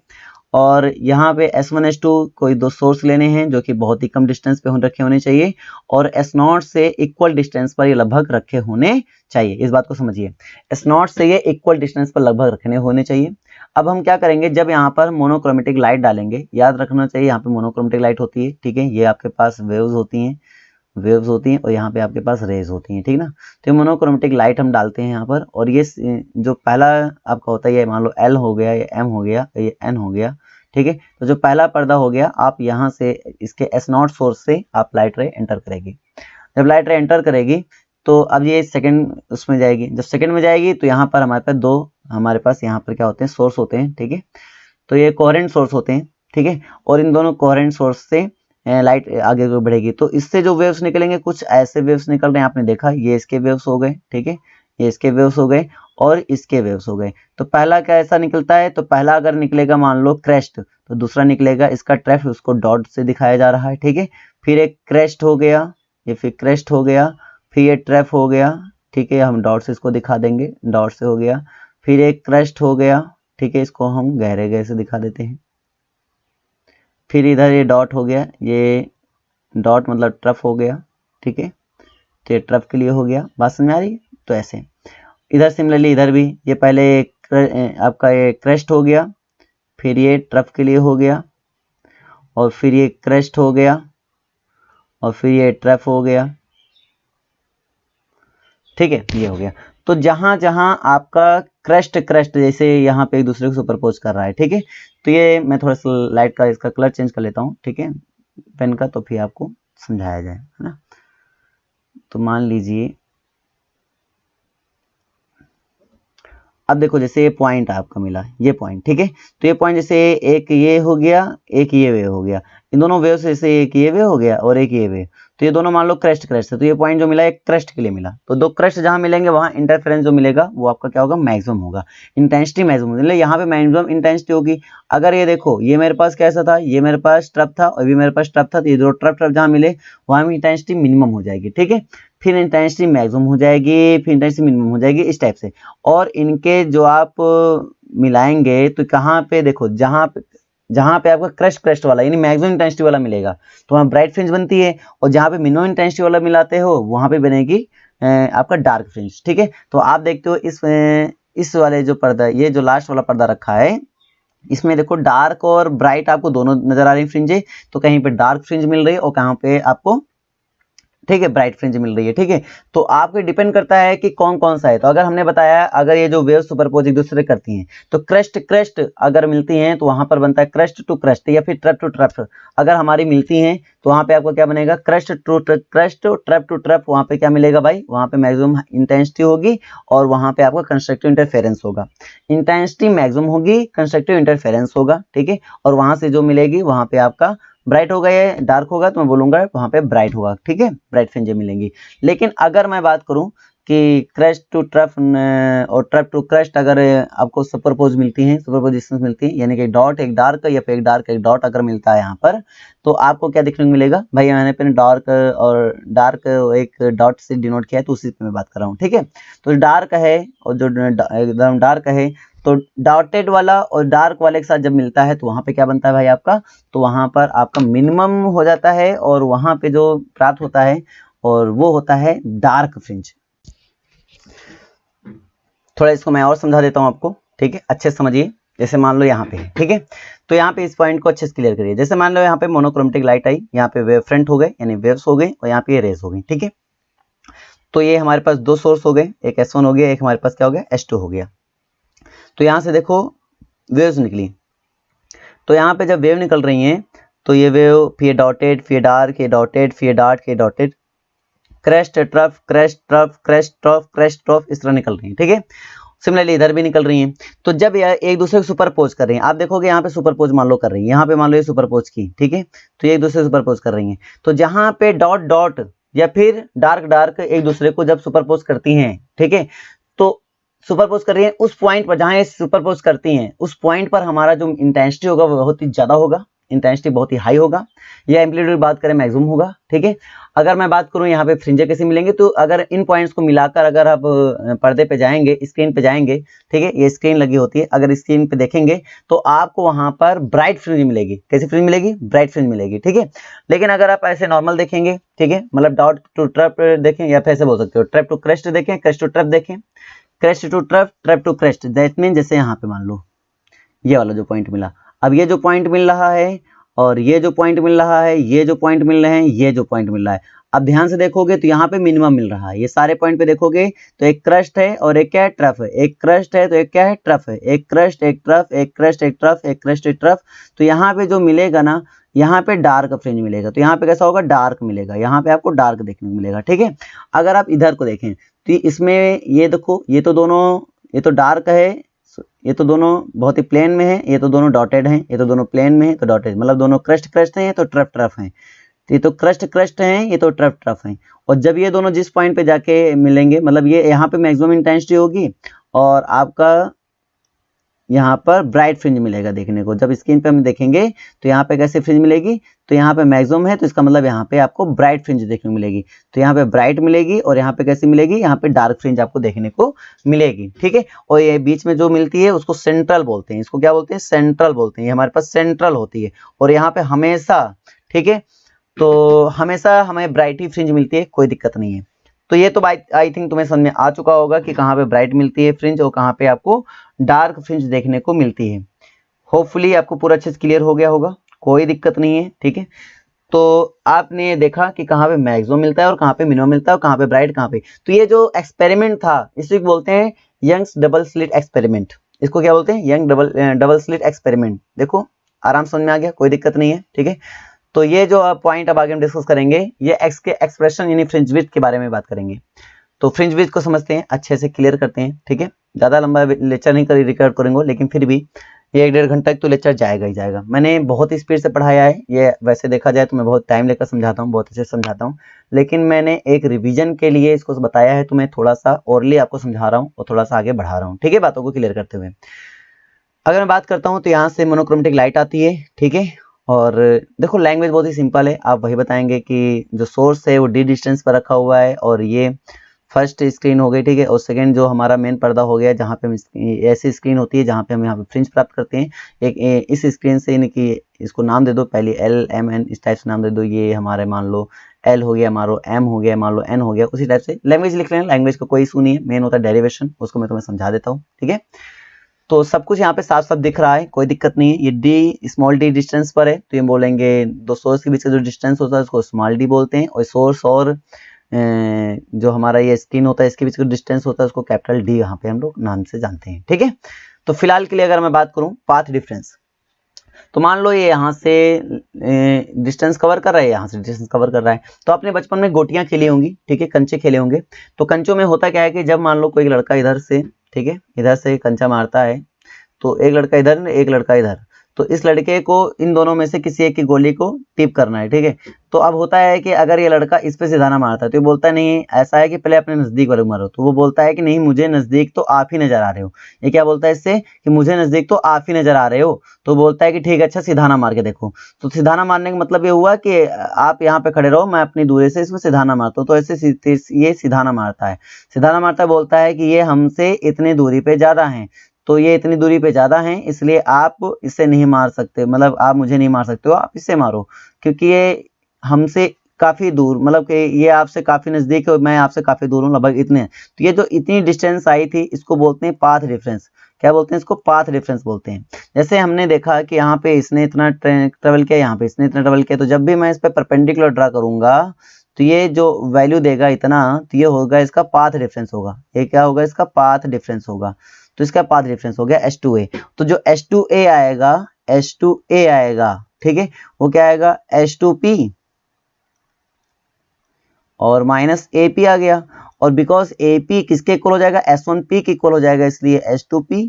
और यहाँ पे S1 S2 कोई दो सोर्स लेने हैं जो कि बहुत ही कम डिस्टेंस पे रखे होने चाहिए, और S0 से इक्वल डिस्टेंस पर ये लगभग रखे होने चाहिए। इस बात को समझिए, S0 से ये इक्वल डिस्टेंस पर लगभग रखने होने चाहिए। अब हम क्या करेंगे, जब यहाँ पर मोनोक्रोमेटिक लाइट डालेंगे, याद रखना चाहिए यहाँ पे मोनोक्रोमेटिक लाइट होती है, ठीक है, ये आपके पास वेव्स होती हैं और यहाँ पे आपके पास रेज होती हैं, ठीक ना। तो मोनोक्रोमेटिक लाइट हम डालते हैं यहाँ पर, और ये जो पहला आपका होता है, ये मान लो L हो गया, ये M हो गया, ये N हो गया, ठीक है। तो जो पहला पर्दा हो गया, आप यहाँ से इसके S0 सोर्स से आप लाइट रे एंटर करेगी। जब लाइट रे एंटर करेगी तो अब ये सेकंड उसमें जाएगी, जब सेकंड में जाएगी तो यहाँ पर हमारे पास यहाँ पर क्या होते हैं, सोर्स होते हैं, ठीक है। तो ये कोहेरेंट सोर्स होते हैं, ठीक है, और इन दोनों कोहेरेंट सोर्स से लाइट आगे को बढ़ेगी। तो इससे जो वेव्स निकलेंगे कुछ ऐसे वेव्स निकल रहे हैं, आपने देखा ये इसके वेव्स हो गए, ठीक है, ये इसके वेव्स हो गए और इसके वेव्स हो गए। तो पहला कैसा निकलता है, तो पहला अगर निकलेगा मान लो क्रेस्ट, तो दूसरा निकलेगा इसका ट्रैफ, उसको डॉट से दिखाया जा रहा है, ठीक है। फिर एक क्रेस्ट हो गया, ये फिर क्रेस्ट हो गया, फिर ये ट्रैफ हो गया, ठीक है, हम डॉट से इसको दिखा देंगे, डॉट से हो गया। फिर एक क्रेस्ट हो गया, ठीक है, इसको हम गहरे गहरे से दिखा देते हैं। फिर इधर ये डॉट हो गया, ये डॉट मतलब ट्रफ हो गया, ठीक है, तो ये ट्रफ के लिए हो गया। बात समझ आ रही है? तो ऐसे इधर सिमिलरली इधर भी ये पहले आपका ये क्रेस्ट हो गया, फिर ये ट्रफ के लिए हो गया, और फिर ये क्रेस्ट हो गया, और फिर ये ट्रफ हो गया, ठीक है, ये हो गया। तो जहां जहां आपका क्रेस्ट क्रेस्ट जैसे यहाँ पे एक दूसरे को सुपरपोज कर रहा है, ठीक है, तो ये मैं थोड़ा सा लाइट का इसका कलर चेंज कर लेता हूँ, ठीक है, पेन का, तो फिर आपको समझाया जाए, है ना। तो मान लीजिए अब देखो जैसे ये पॉइंट आपका मिला, ये पॉइंट, ठीक है, तो ये पॉइंट जैसे एक ये हो गया, एक ये वेव हो गया, इन दोनों वेव से जैसे एक ये वेव हो गया और एक ये वेव, तो ये दोनों मान लो क्रेस्ट क्रेस्ट है, तो ये पॉइंट जो मिला एक क्रेस्ट के लिए मिला। तो दो क्रेस्ट जहां मिलेंगे वहां इंटरफेरेंस जो मिलेगा वो आपका क्या होगा, मैक्सिमम होगा, इंटेंसिटी मैक्सिमम, मतलब यहाँ पे मैक्सिमम इंटेंसिटी होगी। अगर ये देखो ये मेरे पास कैसा था, ये मेरे पास ट्रफ था और ये मेरे पास ट्रफ था, तो ये दो ट्रफ ट्रफ जहां मिले वहां में इंटेंसिटी मिनिमम हो जाएगी, ठीक है, फिर इंटेंसिटी मैक्सिमम हो जाएगी, फिर इंटेंसिटी मिनिमम हो जाएगी, इस टाइप से। और इनके जो आप मिलाएंगे तो कहाँ पे देखो, जहां पे आपका क्रेस्ट क्रेस्ट वाला यानी मैक्सिमम इंटेंसिटी वाला मिलेगा तो वहां ब्राइट फ्रिंज बनती है, और जहां पे मिनिमम इंटेंसिटी वाला मिलाते हो वहां पे बनेगी आपका डार्क फ्रिंज, ठीक है। तो आप देखते हो इस वाले जो पर्दा, ये जो लास्ट वाला पर्दा रखा है, इसमें देखो डार्क और ब्राइट आपको दोनों नजर आ रही है फ्रिंजें, तो कहीं पे डार्क फ्रिंज मिल रही है और कहाँ पे आपको, ठीक है, ब्राइट फ्रिंज मिल रही है, ठीक है। तो आपको डिपेंड करता है कि कौन कौन सा है। तो अगर हमने बताया अगर ये जो वेव सुपरपोज एक दूसरे करती हैं तो क्रेस्ट क्रेस्ट अगर मिलती हैं तो वहां पर बनता है क्रेस्ट टू क्रेस्ट, या फिर ट्रफ टू ट्रफ अगर हमारी मिलती हैं तो वहां पे आपको क्या बनेगा, crest to crest, trough to trough, वहां पे क्या मिलेगा भाई, वहां पे मैक्सिमम इंटेंसिटी होगी और वहां पे आपका कंस्ट्रक्टिव इंटरफेरेंस होगा, इंटेंसिटी मैक्सिमम होगी, कंस्ट्रक्टिव इंटरफेरेंस होगा, ठीक है, और वहां से जो मिलेगी वहां पे आपका ब्राइट होगा या डार्क होगा, तो मैं बोलूंगा वहां पे ब्राइट होगा, ठीक है, ब्राइट फ्रिंजें मिलेंगी। लेकिन अगर मैं बात करूं कि क्रेस्ट टू ट्रफ और ट्रफ टू क्रेस्ट अगर आपको सुपरपोज मिलती हैं, सुपरपोजिशन मिलती है, यानी कि डॉट एक डार्क या फिर एक डार्क एक डॉट अगर मिलता है यहाँ पर, तो आपको क्या देखने को मिलेगा भाई, मैंने पे डार्क और डार्क एक डॉट से डिनोट किया है, तो उसी पे मैं बात कर रहा हूँ, ठीक है। तो डार्क है और जो एकदम डार्क है, तो डॉटेड वाला और डार्क वाले के साथ जब मिलता है तो वहां पे क्या बनता है भाई आपका, तो वहां पर आपका मिनिमम हो जाता है और वहां पे जो प्राप्त होता है और वो होता है डार्क फ्रिंज। थोड़ा इसको मैं और समझा देता हूं आपको, ठीक है, अच्छे से समझिए। जैसे मान लो यहाँ पे है, ठीक है, तो यहाँ पे इस पॉइंट को अच्छे से क्लियर करिए। जैसे मान लो यहाँ पे मोनोक्रोमेटिक लाइट आई, यहाँ पे वेव फ्रंट हो गए यानी वेव्स हो गए, और यहाँ पे रेज हो गई, ठीक है। तो ये हमारे पास दो सोर्स हो गए, एक S1 हो गया, एक हमारे पास क्या हो गया, S2 हो गया। तो यहां से देखो वेव्स निकली, तो यहाँ पे जब वेव निकल रही हैं तो ये वेव फिर डॉटेड, फिर डार्क, ये डॉटेड, फिर डार्क, ये dotted, crest trough, crest trough, crest trough, crest trough, इस तरह निकल रही है, ठीक है। सिमिलरली इधर भी निकल रही हैं। तो जब ये एक दूसरे को सुपरपोज कर रही हैं, आप देखोगे यहाँ पे सुपरपोज मान लो कर रही है, यहाँ पे मान लो ये सुपरपोज की, ठीक है, तो ये एक दूसरे को सुपरपोज कर रही हैं। तो जहां पे डॉट डॉट या फिर डार्क डार्क एक दूसरे को जब सुपरपोज करती हैं, ठीक है, तो सुपरपोज कर रही है उस पॉइंट पर जहां ये सुपरपोज करती हैं, उस पॉइंट पर हमारा जो इंटेंसिटी होगा वो बहुत ही ज्यादा होगा, इंटेंसिटी बहुत ही हाई होगा, या एम्पलीट्यूड की बात करें मैक्सिमम होगा, ठीक है। अगर मैं बात करूं यहाँ पे फ्रिंजें कैसे मिलेंगे, तो अगर इन पॉइंट्स को मिलाकर अगर आप पर्दे पे जाएंगे, स्क्रीन पे जाएंगे, ठीक है, ये स्क्रीन लगी होती है, अगर स्क्रीन पे देखेंगे तो आपको वहां पर ब्राइट फ्रिंज मिलेगी। कैसी फ्रिंज मिलेगी, ब्राइट फ्रिंज मिलेगी, ठीक है। लेकिन अगर आप ऐसे नॉर्मल देखेंगे, ठीक है, मतलब डॉट टू ट्रफ देखें, या फिर ऐसे बोल सकते हो ट्रफ टू क्रेस्ट देखें, क्रेस्ट टू ट्रफ देखें, crest to trough, trough to crest, that mean जैसे यहाँ पे मान लो ये वाला जो पॉइंट मिला, अब ये जो पॉइंट मिल रहा है और ये जो पॉइंट मिल रहा है, ये जो पॉइंट मिल रहे हैं, ये जो पॉइंट मिल रहा है, अब ध्यान से देखोगे तो यहाँ पे मिनिमम मिल रहा है। ये सारे पॉइंट पे देखोगे तो एक क्रस्ट है और एक क्या है, ट्रफ है, एक क्रस्ट है तो एक क्या है, ट्रफ है, एक क्रस्ट एक ट्रफ, एक क्रस्ट एक ट्रफ, एक क्रस्ट एक ट्रफ। तो यहाँ पे जो मिलेगा ना, यहाँ पे डार्क फ्रिंज मिलेगा, तो यहाँ पे कैसा होगा, डार्क मिलेगा, यहाँ पे आपको डार्क देखने को मिलेगा, ठीक है। अगर आप इधर को देखें तो इसमें ये देखो, ये तो दोनों, ये तो डार्क है, ये तो दोनों बहुत ही प्लेन में है, ये तो दोनों डॉटेड हैं, ये तो दोनों प्लेन में है तो डॉटेड, मतलब दोनों क्रस्ट क्रस्ट हैं तो ट्रफ ट्रफ हैं, तो ये तो क्रस्ट हैं, ये तो ट्रफ हैं, और जब ये दोनों जिस पॉइंट पे जाके मिलेंगे, मतलब ये यहाँ पे मैक्सिमम इंटेंसिटी होगी और आपका यहाँ पर ब्राइट फ्रिंज मिलेगा देखने को। जब स्क्रीन पे हम देखेंगे तो यहाँ पे कैसे फ्रिंज मिलेगी, तो यहाँ पे मैक्सिमम है तो इसका मतलब यहाँ पे आपको ब्राइट फ्रिंज देखने को मिलेगी। तो यहाँ पे ब्राइट मिलेगी और यहाँ पे कैसी मिलेगी, यहाँ पे डार्क फ्रिंज आपको देखने को मिलेगी, ठीक है। और ये बीच में जो मिलती है उसको सेंट्रल बोलते हैं, इसको क्या बोलते हैं, सेंट्रल बोलते हैं। ये हमारे पास सेंट्रल होती है और यहाँ पे हमेशा, ठीक है, तो हमेशा हमें ब्राइट ही फ्रिंज मिलती है, कोई दिक्कत नहीं है। तो ये तो आई थिंक तुम्हें समझ में आ चुका होगा कि कहाँ पे ब्राइट मिलती है फ्रिंज और कहाँ पे आपको डार्क फ्रिंज देखने को मिलती है। होपफुली आपको पूरा अच्छे से क्लियर हो गया होगा, कोई दिक्कत नहीं है, ठीक है। तो आपने देखा कि कहाँ पे मैक्सिमम मिलता है और कहाँ पे मिनिमम मिलता है और कहाँ पे ब्राइट कहाँ पे। तो ये जो एक्सपेरिमेंट था इसको बोलते हैं यंग्स डबल स्लिट एक्सपेरिमेंट। इसको क्या बोलते हैं, यंग डबल स्लिट एक्सपेरिमेंट। देखो आराम समझ में आ गया, कोई दिक्कत नहीं है, ठीक है। तो ये जो पॉइंट अब आगे हम डिस्कस करेंगे, ये एक्स के एक्सप्रेशन यानी फ्रिंज विड्थ के बारे में बात करेंगे। तो फ्रिंज विड्थ को समझते हैं, अच्छे से क्लियर करते हैं, ठीक है। ज़्यादा लंबा लेक्चर नहीं रिकॉर्ड करेंगे, लेकिन फिर भी ये 1.5 घंटा तक तो लेक्चर जाएगा ही जाएगा। मैंने बहुत स्पीड से पढ़ाया है, ये वैसे देखा जाए तो मैं बहुत टाइम लेकर समझाता हूँ, बहुत अच्छे से समझाता हूँ, लेकिन मैंने एक रिवीजन के लिए इसको बताया है, तो मैं थोड़ा सा ओरली आपको समझा रहा हूँ और थोड़ा सा आगे बढ़ा रहा हूँ, ठीक है, बातों को क्लियर करते हुए। अगर मैं बात करता हूँ तो यहाँ से मोनोक्रोमेटिक लाइट आती है, ठीक है। और देखो लैंग्वेज बहुत ही सिंपल है, आप वही बताएंगे कि जो सोर्स है वो डी डिस्टेंस पर रखा हुआ है और ये फर्स्ट स्क्रीन हो गई, ठीक है। और सेकंड जो हमारा मेन पर्दा हो गया, जहाँ पे हम ऐसी स्क्रीन होती है जहाँ पे हम यहाँ पे फ्रिंज प्राप्त करते हैं। एक इस स्क्रीन से, यानी कि इसको नाम दे दो पहले L M N इस टाइप से नाम दे दो। ये हमारे मान लो L हो गया, मान लो M हो गया, मान लो N हो गया, उसी टाइप से लैंग्वेज लिख लेना, लैंग्वेज का कोई इशू नहीं है, मेन होता है डेरिवेशन, उसको मैं तुम्हें समझा देता हूँ, ठीक है। तो सब कुछ यहाँ पे साफ साफ दिख रहा है, कोई दिक्कत नहीं है। ये डी स्मॉल डी डिस्टेंस पर है, तो ये बोलेंगे दो सोर्स के बीच का जो डिस्टेंस होता है उसको स्मॉल डी बोलते हैं, और सोर्स और जो हमारा ये स्क्रीन होता है इसके बीच का डिस्टेंस होता है उसको कैपिटल डी यहाँ पे हम लोग नाम से जानते हैं, ठीक है। तो फिलहाल के लिए अगर मैं बात करूँ पाथ डिफरेंस, तो मान लो ये यहाँ से डिस्टेंस कवर कर रहा है, यहाँ से डिस्टेंस कवर कर रहा है। तो आपने बचपन में गोटियां खेली होंगी, ठीक है, कंचे खेले होंगे। तो कंचों में होता क्या है कि जब मान लो कोई लड़का इधर से, ठीक है, इधर से कंचा मारता है, तो एक लड़का इधर एक लड़का इधर, तो इस लड़के को इन दोनों में से किसी एक की गोली को टिप करना है, ठीक है। तो अब होता है कि अगर ये लड़का इस पे सीधा ना मारता है तो ये बोलता है नहीं, ऐसा है कि पहले अपने नजदीक वाले मारो। तो वो बोलता है कि नहीं, मुझे नजदीक तो आप ही नजर आ रहे हो। ये क्या बोलता है इससे कि मुझे नजदीक तो आप ही नजर आ रहे हो। तो बोलता है कि ठीक है, अच्छा सीधा ना मार के देखो। तो सीधा ना मारने का मतलब ये हुआ कि आप यहाँ पे खड़े रहो, मैं अपनी दूरी से इसमें सीधा ना मारता हूँ। तो ऐसे ये सीधा ना मारता है, सीधा ना मारता है, बोलता है कि ये हमसे इतनी दूरी पे ज्यादा है, तो ये इतनी दूरी पे ज्यादा है इसलिए आप इससे नहीं मार सकते, मतलब आप मुझे नहीं मार सकते हो, आप इससे मारो, क्योंकि ये हमसे काफी दूर, मतलब कि ये आपसे काफी नजदीक है और मैं आपसे काफी दूर हूँ, लगभग इतने। तो ये जो इतनी डिस्टेंस आई थी इसको बोलते हैं पाथ डिफरेंस। क्या बोलते हैं इसको, पाथ डिफरेंस बोलते हैं। जैसे हमने देखा कि यहाँ पे इसने इतना ट्रेवल किया, यहाँ पे इसने इतना ट्रेवल किया, तो जब भी मैं इस पे परपेंडिकुलर ड्रा करूंगा तो ये जो वैल्यू देगा इतना, तो ये होगा इसका पाथ डिफरेंस होगा। ये क्या होगा, इसका पाथ डिफरेंस होगा। तो इसका पाथ डिफरेंस हो गया H2A। तो जो H2A आएगा, H2A आएगा, ठीक है, वो क्या आएगा, H2P और माइनस AP आ गया। और बिकॉज AP किसके इक्वल हो जाएगा, S1P के इक्वल हो जाएगा, इसलिए H2P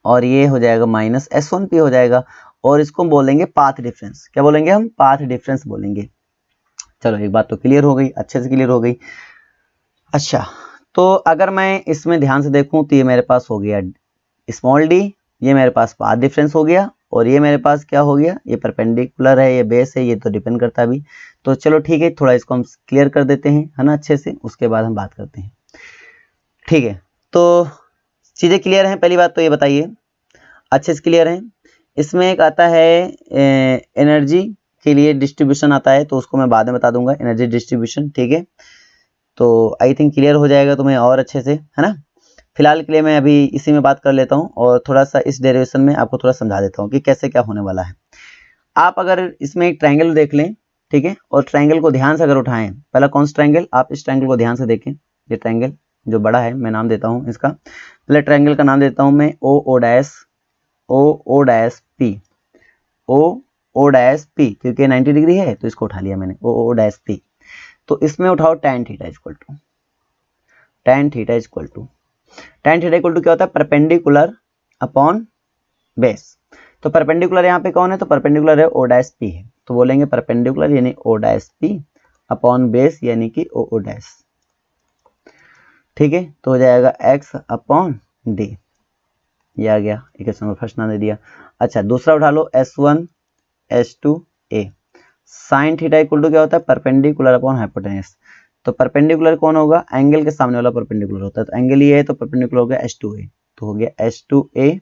और ये हो जाएगा माइनस S1P हो जाएगा। और इसको हम बोलेंगे पाथ डिफरेंस। क्या बोलेंगे हम, पाथ डिफरेंस बोलेंगे। चलो एक बात तो क्लियर हो गई, अच्छे से क्लियर हो गई। अच्छा, तो अगर मैं इसमें ध्यान से देखूं तो ये मेरे पास हो गया स्मॉल डी, ये मेरे पास पाथ डिफरेंस हो गया, और ये मेरे पास क्या हो गया, ये परपेंडिकुलर है, ये बेस है, ये तो डिपेंड करता है अभी। तो चलो ठीक है, थोड़ा इसको हम क्लियर कर देते हैं, है ना, अच्छे से, उसके बाद हम बात करते हैं, ठीक है। तो चीज़ें क्लियर हैं, पहली बात तो ये बताइए, अच्छे से क्लियर हैं। इसमें एक आता है एनर्जी के लिए डिस्ट्रीब्यूशन आता है, तो उसको मैं बाद में बता दूंगा, एनर्जी डिस्ट्रीब्यूशन, ठीक है। तो आई थिंक क्लियर हो जाएगा तुम्हें और अच्छे से, है ना। फिलहाल के लिए मैं अभी इसी में बात कर लेता हूँ और थोड़ा सा इस डेरिवेशन में आपको थोड़ा समझा देता हूँ कि कैसे क्या होने वाला है। आप अगर इसमें एक ट्रायंगल देख लें, ठीक है, और ट्रायंगल को ध्यान से अगर उठाएं, पहला कौन सा ट्रायंगल, आप इस ट्रायंगल को ध्यान से देखें। ये ट्रायंगल जो बड़ा है, मैं नाम देता हूँ इसका, पहले ट्रायंगल का नाम देता हूँ मैं O dash P, O dash P, क्योंकि 90 डिग्री है तो इसको उठा लिया मैंने, ओ डैश पी। तो इसमें उठाओ tan theta equal to, tan theta equal to क्या होता है, परपेंडिकुलर अपॉन बेस। तो परपेंडिकुलर यहाँ पे कौन है, तो परपेंडिकुलर है ओ डैश पी है, तो बोलेंगे परपेंडिकुलर यानी O dash P upon base यानी कि ओ डैश। ठीक है, तो हो जाएगा x अपॉन डी, ये आ गया इक्वेशन नंबर फर्स्ट नाम दे दिया। अच्छा दूसरा उठा लो S1 S2 a sine theta equal to क्या होता है परपेंडिकुलर अपॉन हाइपोटेनस। तो परपेंडिकुलर कौन होगा, एंगल के सामने वाला परपेंडिकुलर होता है, तो एंगल ये है तो परपेंडिकुलर हो गया S2a, तो हो गया S2a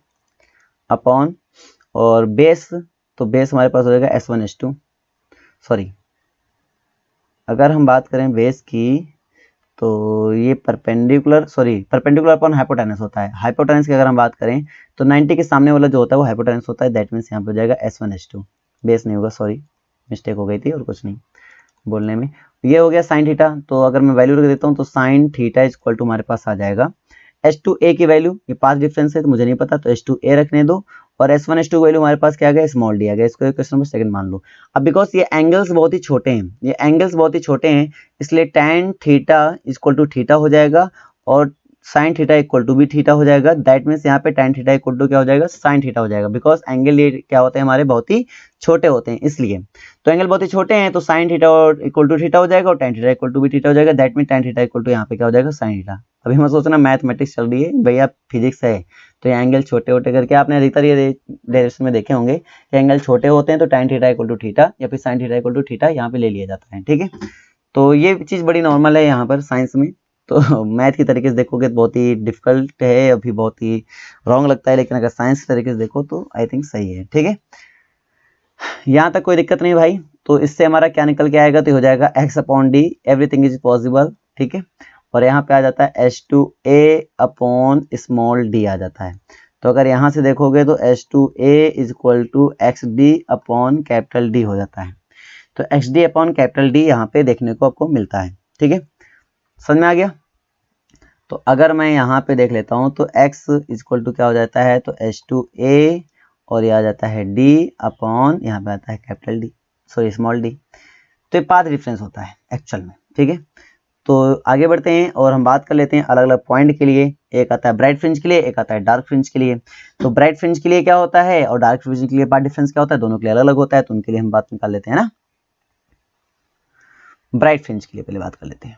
अपॉन और बेस, तो बेस हमारे पास हो जाएगा S1 S2, सॉरी अगर हम बात करें बेस की तो ये परपेंडिकुलर अपॉन हाइपोटेनस होता है। हाइपोटेनस की अगर हम बात करें तो 90 के सामने वाला जो होता है वो हाइपोटेनस होता है, दैट मीन्स यहाँ पे हो जाएगा S1 S2, बेस नहीं होगा, सॉरी मिस्टेक हो गई थी और कुछ नहीं बोलने में। ये हो गया साइन थीटा, तो अगर मैं वैल्यू रख देता हूँ तो sine theta is equal to हमारे पास आ जाएगा S2a की वैल्यू, ये पास डिफरेंस है तो मुझे नहीं पता तो S2a रखने दो, और S1 S2 वैल्यू हमारे पास क्या आ गया स्मॉल डी आ गया, इसको क्वेश्चन नंबर सेकंड मान लो। अब बिकॉज ये एंगल्स बहुत ही छोटे हैं, ये एंगल्स बहुत ही छोटे हैं इसलिए tan theta equal to theta हो जाएगा और साइन थीटा इक्वल टू भी थीटा हो जाएगा, दैट मीन्स यहाँ पे tan थीटा इक्वल टू क्या हो जाएगा साइन थीटा हो जाएगा, बिकॉज एंगल ये क्या होते हैं हमारे बहुत ही छोटे होते हैं इसलिए। तो एंगल बहुत ही छोटे हैं तो sine theta equal to theta हो जाएगा और tan थीटा इक्वल टू भी थीटा हो जाएगा, that mean tan theta equal to यहाँ पे क्या हो जाएगा साइन थीटा। अभी मैं सोचना मैथमेटिक्स चल रही है भैया, फिजिक्स है तो ये एंगल छोटे छोटे करके आपने अधिकतर ये डायरेक्शन में देखे होंगे, एंगल छोटे होते हैं तो tan theta equal to theta या फिर sine theta equal to theta यहाँ पे ले लिया जाता है। ठीक है, तो ये चीज बड़ी नॉर्मल है यहाँ पर साइंस में, तो मैथ की तरीके से देखोगे तो बहुत ही डिफिकल्ट है, अभी बहुत ही रॉन्ग लगता है, लेकिन अगर साइंस के तरीके से देखो तो आई थिंक सही है। ठीक है, यहाँ तक कोई दिक्कत नहीं भाई, तो इससे हमारा क्या निकल के आएगा तो हो जाएगा x upon D, everything is possible. ठीक है, और यहाँ पे आ जाता है H2a अपॉन स्मॉल डी आ जाता है, तो अगर यहाँ से देखोगे तो H2a is equal to X D upon capital D हो जाता है, तो X D upon capital D यहाँ पे देखने को आपको मिलता है। ठीक है, समझ में आ गया। तो अगर मैं यहाँ पे देख लेता हूँ तो x इक्वल टू क्या हो जाता है तो H2a और ये आ जाता है d अपॉन यहाँ पे आता है capital D, sorry small D, तो ये पाथ डिफरेंस होता है एक्चुअल में। ठीक है, तो आगे बढ़ते हैं और हम बात कर लेते हैं अलग अलग पॉइंट के लिए, एक आता है ब्राइट फ्रिंज के लिए, एक आता है डार्क फ्रिंज के लिए। तो ब्राइट फ्रिंज के लिए क्या होता है और डार्क फ्रिंज के लिए पाथ डिफरेंस क्या होता है, दोनों के लिए अलग अलग होता है, तो उनके लिए हम बात निकाल लेते हैं ना। ब्राइट फ्रिंज के लिए पहले बात कर लेते हैं।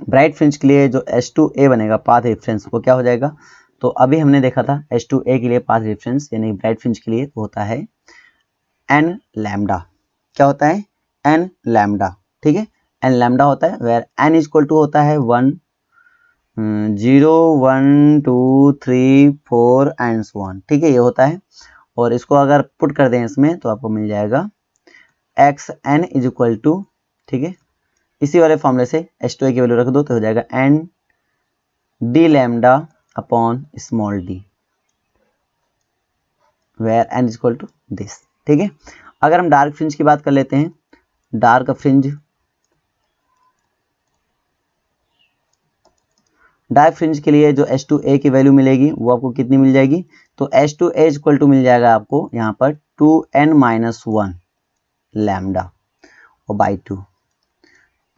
ब्राइट फ्रिंज के लिए जो H2a बनेगा पाथ डिफरेंस वो क्या हो जाएगा, तो अभी हमने देखा था H2a के लिए पाथ डिफरेंस यानी ब्राइट फ्रिंज के लिए होता है n लैम्डा, क्या होता है n लैम्डा। ठीक है, n लैम्डा होता है वेयर n इक्वल टू होता है 1 0 1 2 3 4 एंड सो ऑन। ठीक है, ये होता है, और इसको अगर पुट कर दें इसमें तो आपको मिल जाएगा X N is equal to, ठीक है, इसी वाले फॉर्मूले से H2a की वैल्यू रख दो तो हो जाएगा n D lambda upon small D where n is equal to this. ठीक है, अगर हम डार्क फ्रिंज की बात कर लेते हैं, डार्क फ्रिंज के लिए जो H2a की वैल्यू मिलेगी वो आपको कितनी मिल जाएगी, तो H2a इक्वल टू मिल जाएगा आपको यहाँ पर 2n-1 लैम्डा और बाई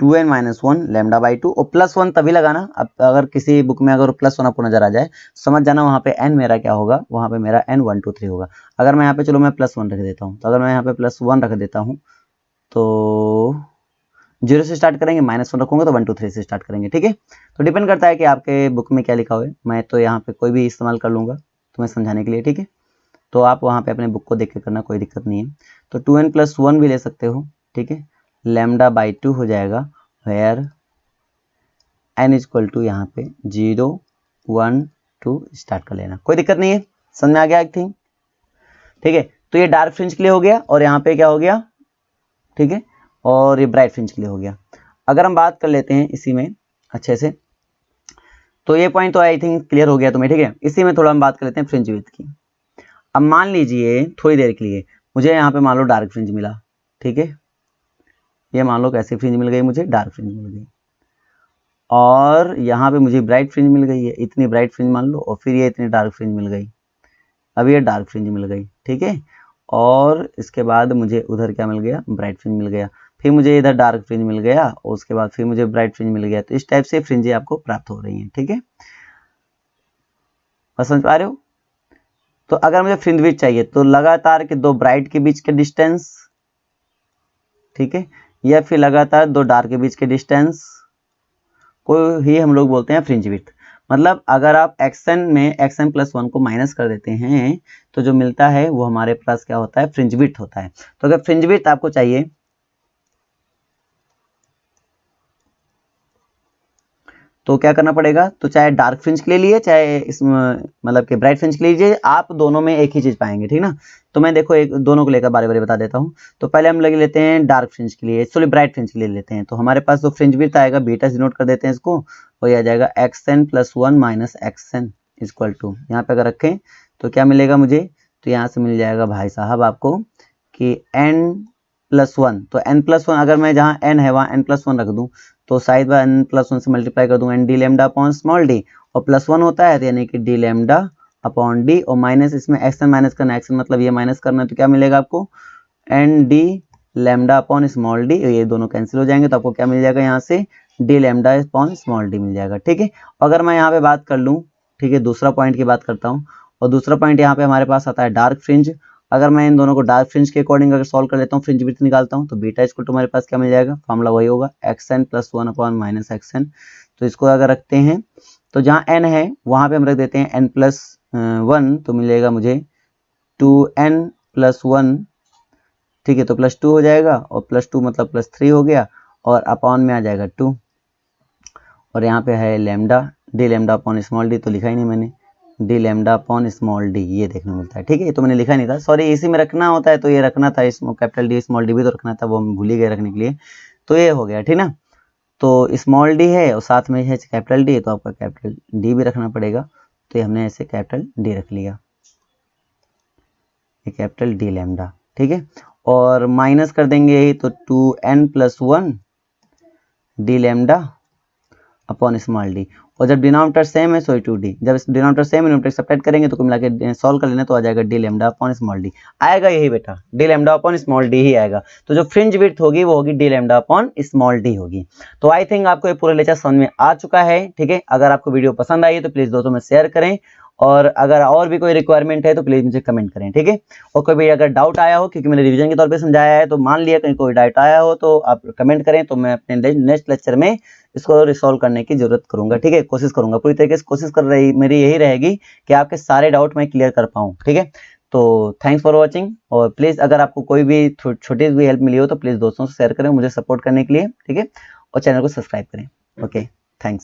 2n-1 लैम्डा बाई 2 और +1 तभी लगाना, अब अगर किसी बुक में अगर +1 आपको नजर आ जाए समझ जाना वहाँ पे n मेरा क्या होगा, वहाँ पे मेरा n 1 2 3 होगा। अगर मैं यहाँ पे चलो मैं +1 रख देता हूँ, तो अगर मैं यहाँ पे +1 रख देता हूँ तो 0 से स्टार्ट करेंगे, -1 रखूंगा तो 1 2 3 से स्टार्ट करेंगे। ठीक है, तो डिपेंड करता है कि आपके बुक में क्या लिखा हुआ है, मैं तो यहाँ पे कोई भी इस्तेमाल कर लूँगा तुम्हें समझाने के लिए। ठीक है, तो आप वहाँ पे अपने बुक को देख के करना, कोई दिक्कत नहीं है, तो 2n+1 भी ले सकते हो। ठीक है, लैम्डा बाई 2 हो जाएगा वेयर n इक्वल टू यहाँ पे 0 1 2 स्टार्ट कर लेना, कोई दिक्कत नहीं है, समझ में आ गया आई थिंक। ठीक है, तो ये डार्क फ्रिंज के लिए हो गया और यहाँ पे क्या हो गया, ठीक है, और ये ब्राइट फ्रिंज के लिए हो गया। अगर हम बात कर लेते हैं इसी में अच्छे से, तो ये पॉइंट तो आई थिंक क्लियर हो गया तुम्हें। ठीक है, इसी में थोड़ा हम बात कर लेते हैं फ्रिंज विड्थ की। अब मान लीजिए थोड़ी देर के लिए मुझे यहाँ पे मान लो डार्क फ्रिंज मिला, ठीक है, ये मान लो कैसी फ्रिंज मिल गई, मुझे डार्क फ्रिंज मिल गई, और यहाँ पे मुझे ब्राइट फ्रिंज मिल गई है, इतनी ब्राइट फ्रिंज मान लो, और फिर ये इतनी डार्क फ्रिंज मिल गई, अब ये डार्क फ्रिंज मिल गई। ठीक है, और इसके बाद मुझे उधर क्या मिल गया, ब्राइट फ्रिंज मिल गया, फिर मुझे इधर डार्क फ्रिंज मिल गया और उसके बाद फिर मुझे ब्राइट फ्रिंज मिल गया, तो इस टाइप से फ्रिंजें आपको प्राप्त हो रही हैं। ठीक है, समझ पा रहे हो। तो अगर मुझे फ्रिंज विड्थ चाहिए तो लगातार के दो ब्राइट के बीच के डिस्टेंस, ठीक है, या फिर लगातार दो डार्क के बीच के डिस्टेंस को ही हम लोग बोलते हैं फ्रिंज विड्थ। मतलब अगर आप एक्सन में एक्सन प्लस 1 को माइनस कर देते हैं तो जो मिलता है वो हमारे पास क्या होता है, फ्रिंज विड्थ होता है। तो अगर फ्रिंज विड्थ आपको चाहिए तो क्या करना पड़ेगा, तो चाहे डार्क फ्रिंज के लिए लिए चाहे इस मतलब कि ब्राइट फ्रिंज के लिए लीजिए, आप दोनों में एक ही चीज पाएंगे, ठीक ना। तो मैं देखो एक दोनों को लेकर बारे बारे बता देता हूँ। तो पहले हम लगे लेते हैं डार्क फ्रिंज के लिए, सॉरी ब्राइट फ्रिंज के लिए लेते हैं। तो हमारे पास जो फ्रिंज विड्थ आएगा, बीटा से नोट कर देते हैं इसको, वो आ जाएगा X N plus 1 minus X N equal to, यहाँ पे अगर रखें तो क्या मिलेगा मुझे, तो यहाँ से मिल जाएगा भाई साहब आपको कि n+1, तो n+1 अगर मैं जहाँ n है वहाँ n+1 रख दूँ तो साइड बाय n+1 से मल्टीप्लाई कर दूंगा, n d lambda upon small d, और +1 होता है तो यानी कि d लैम्डा अपॉन d, और माइनस इसमें एक्सन माइनस करना, एक्सन मतलब ये माइनस करना है, तो क्या मिलेगा आपको n d lambda upon small d, ये दोनों कैंसिल हो जाएंगे तो आपको क्या मिल जाएगा यहाँ से d lambda upon small d मिल जाएगा, ठीक है। अगर मैं यहाँ पे बात कर लूँ, ठीक है, दूसरा पॉइंट की बात करता हूँ, और दूसरा पॉइंट यहाँ पे हमारे पास आता है डार्क फ्रिंज। अगर मैं इन दोनों को डार्क फ्रिंज के अकॉर्डिंग अगर सॉल्व कर लेता हूँ, फ्रिंज विड्थ निकालता हूँ, तो बीटा इक्वल टू हमारे पास क्या मिल जाएगा, फॉर्मूला वही होगा action plus 1 upon minus action. तो इसको अगर रखते हैं तो जहाँ n है वहाँ पे हम रख देते हैं n+1, तो मिलेगा मुझे 2n+1, ठीक है, तो +2 हो जाएगा, और +2 मतलब +3 हो गया, और अपॉन में आ जाएगा 2, और यहाँ पे है lambda, D lambda upon small D, तो लिखा ही नहीं मैंने, D lambda upon small D, ये देखने मिलता है, ठीक है। ये तो मैंने लिखा नहीं था, सॉरी, इसी में रखना होता है तो ये रखना था, इसमें कैपिटल डी स्मॉल डी भी तो रखना था, वो हम भूल ही गए रखने के लिए, तो ये हो गया, ठीक ना। तो स्मॉल डी है और साथ में है कैपिटल डी, तो आपका कैपिटल डी भी रखना पड़ेगा, तो ये हमने ऐसे कैपिटल डी रख लिया, ये कैपिटल डी लैम्डा, ठीक है। और माइनस कर देंगे तो 2n+1 D lambda upon small D, और जब डिनोमिनेटर सेम है सो 2d, जब डिनोमिनेटर सेम है न्यूमरेटर सब्ट्रैक्ट करेंगे तो कुल मिला के सॉल्व कर लेना तो आ जाएगा D lambda upon small d, आएगा यही बेटा, D lambda upon small d ही आएगा। तो जो फ्रिंज विड्थ होगी वो होगी D lambda upon small d होगी। तो आई थिंक आपको ये पूरा लेक्चर समझ में आ चुका है, ठीक है। अगर आपको वीडियो पसंद आई है तो प्लीज दोस्तों में शेयर करें, और अगर और भी कोई रिक्वायरमेंट है तो प्लीज मुझे कमेंट करें, ठीक है। और कोई भी अगर डाउट आया हो, क्योंकि मैंने रिवीजन के तौर पे समझाया है, तो मान लिया कहीं कोई डाउट आया हो तो आप कमेंट करें, तो मैं अपने नेक्स्ट लेक्चर में इसको रिसॉल्व करने की जरूरत करूंगा, ठीक है, कोशिश करूंगा, पूरी तरीके से कोशिश कर रही मेरी यही रहेगी कि आपके सारे डाउट मैं क्लियर कर पाऊँ, ठीक है। तो थैंक्स फॉर वॉचिंग, और प्लीज अगर आपको कोई भी छोटी भी हेल्प मिली हो तो प्लीज दोस्तों से शेयर करें मुझे सपोर्ट करने के लिए, ठीक है, और चैनल को सब्सक्राइब करें, ओके।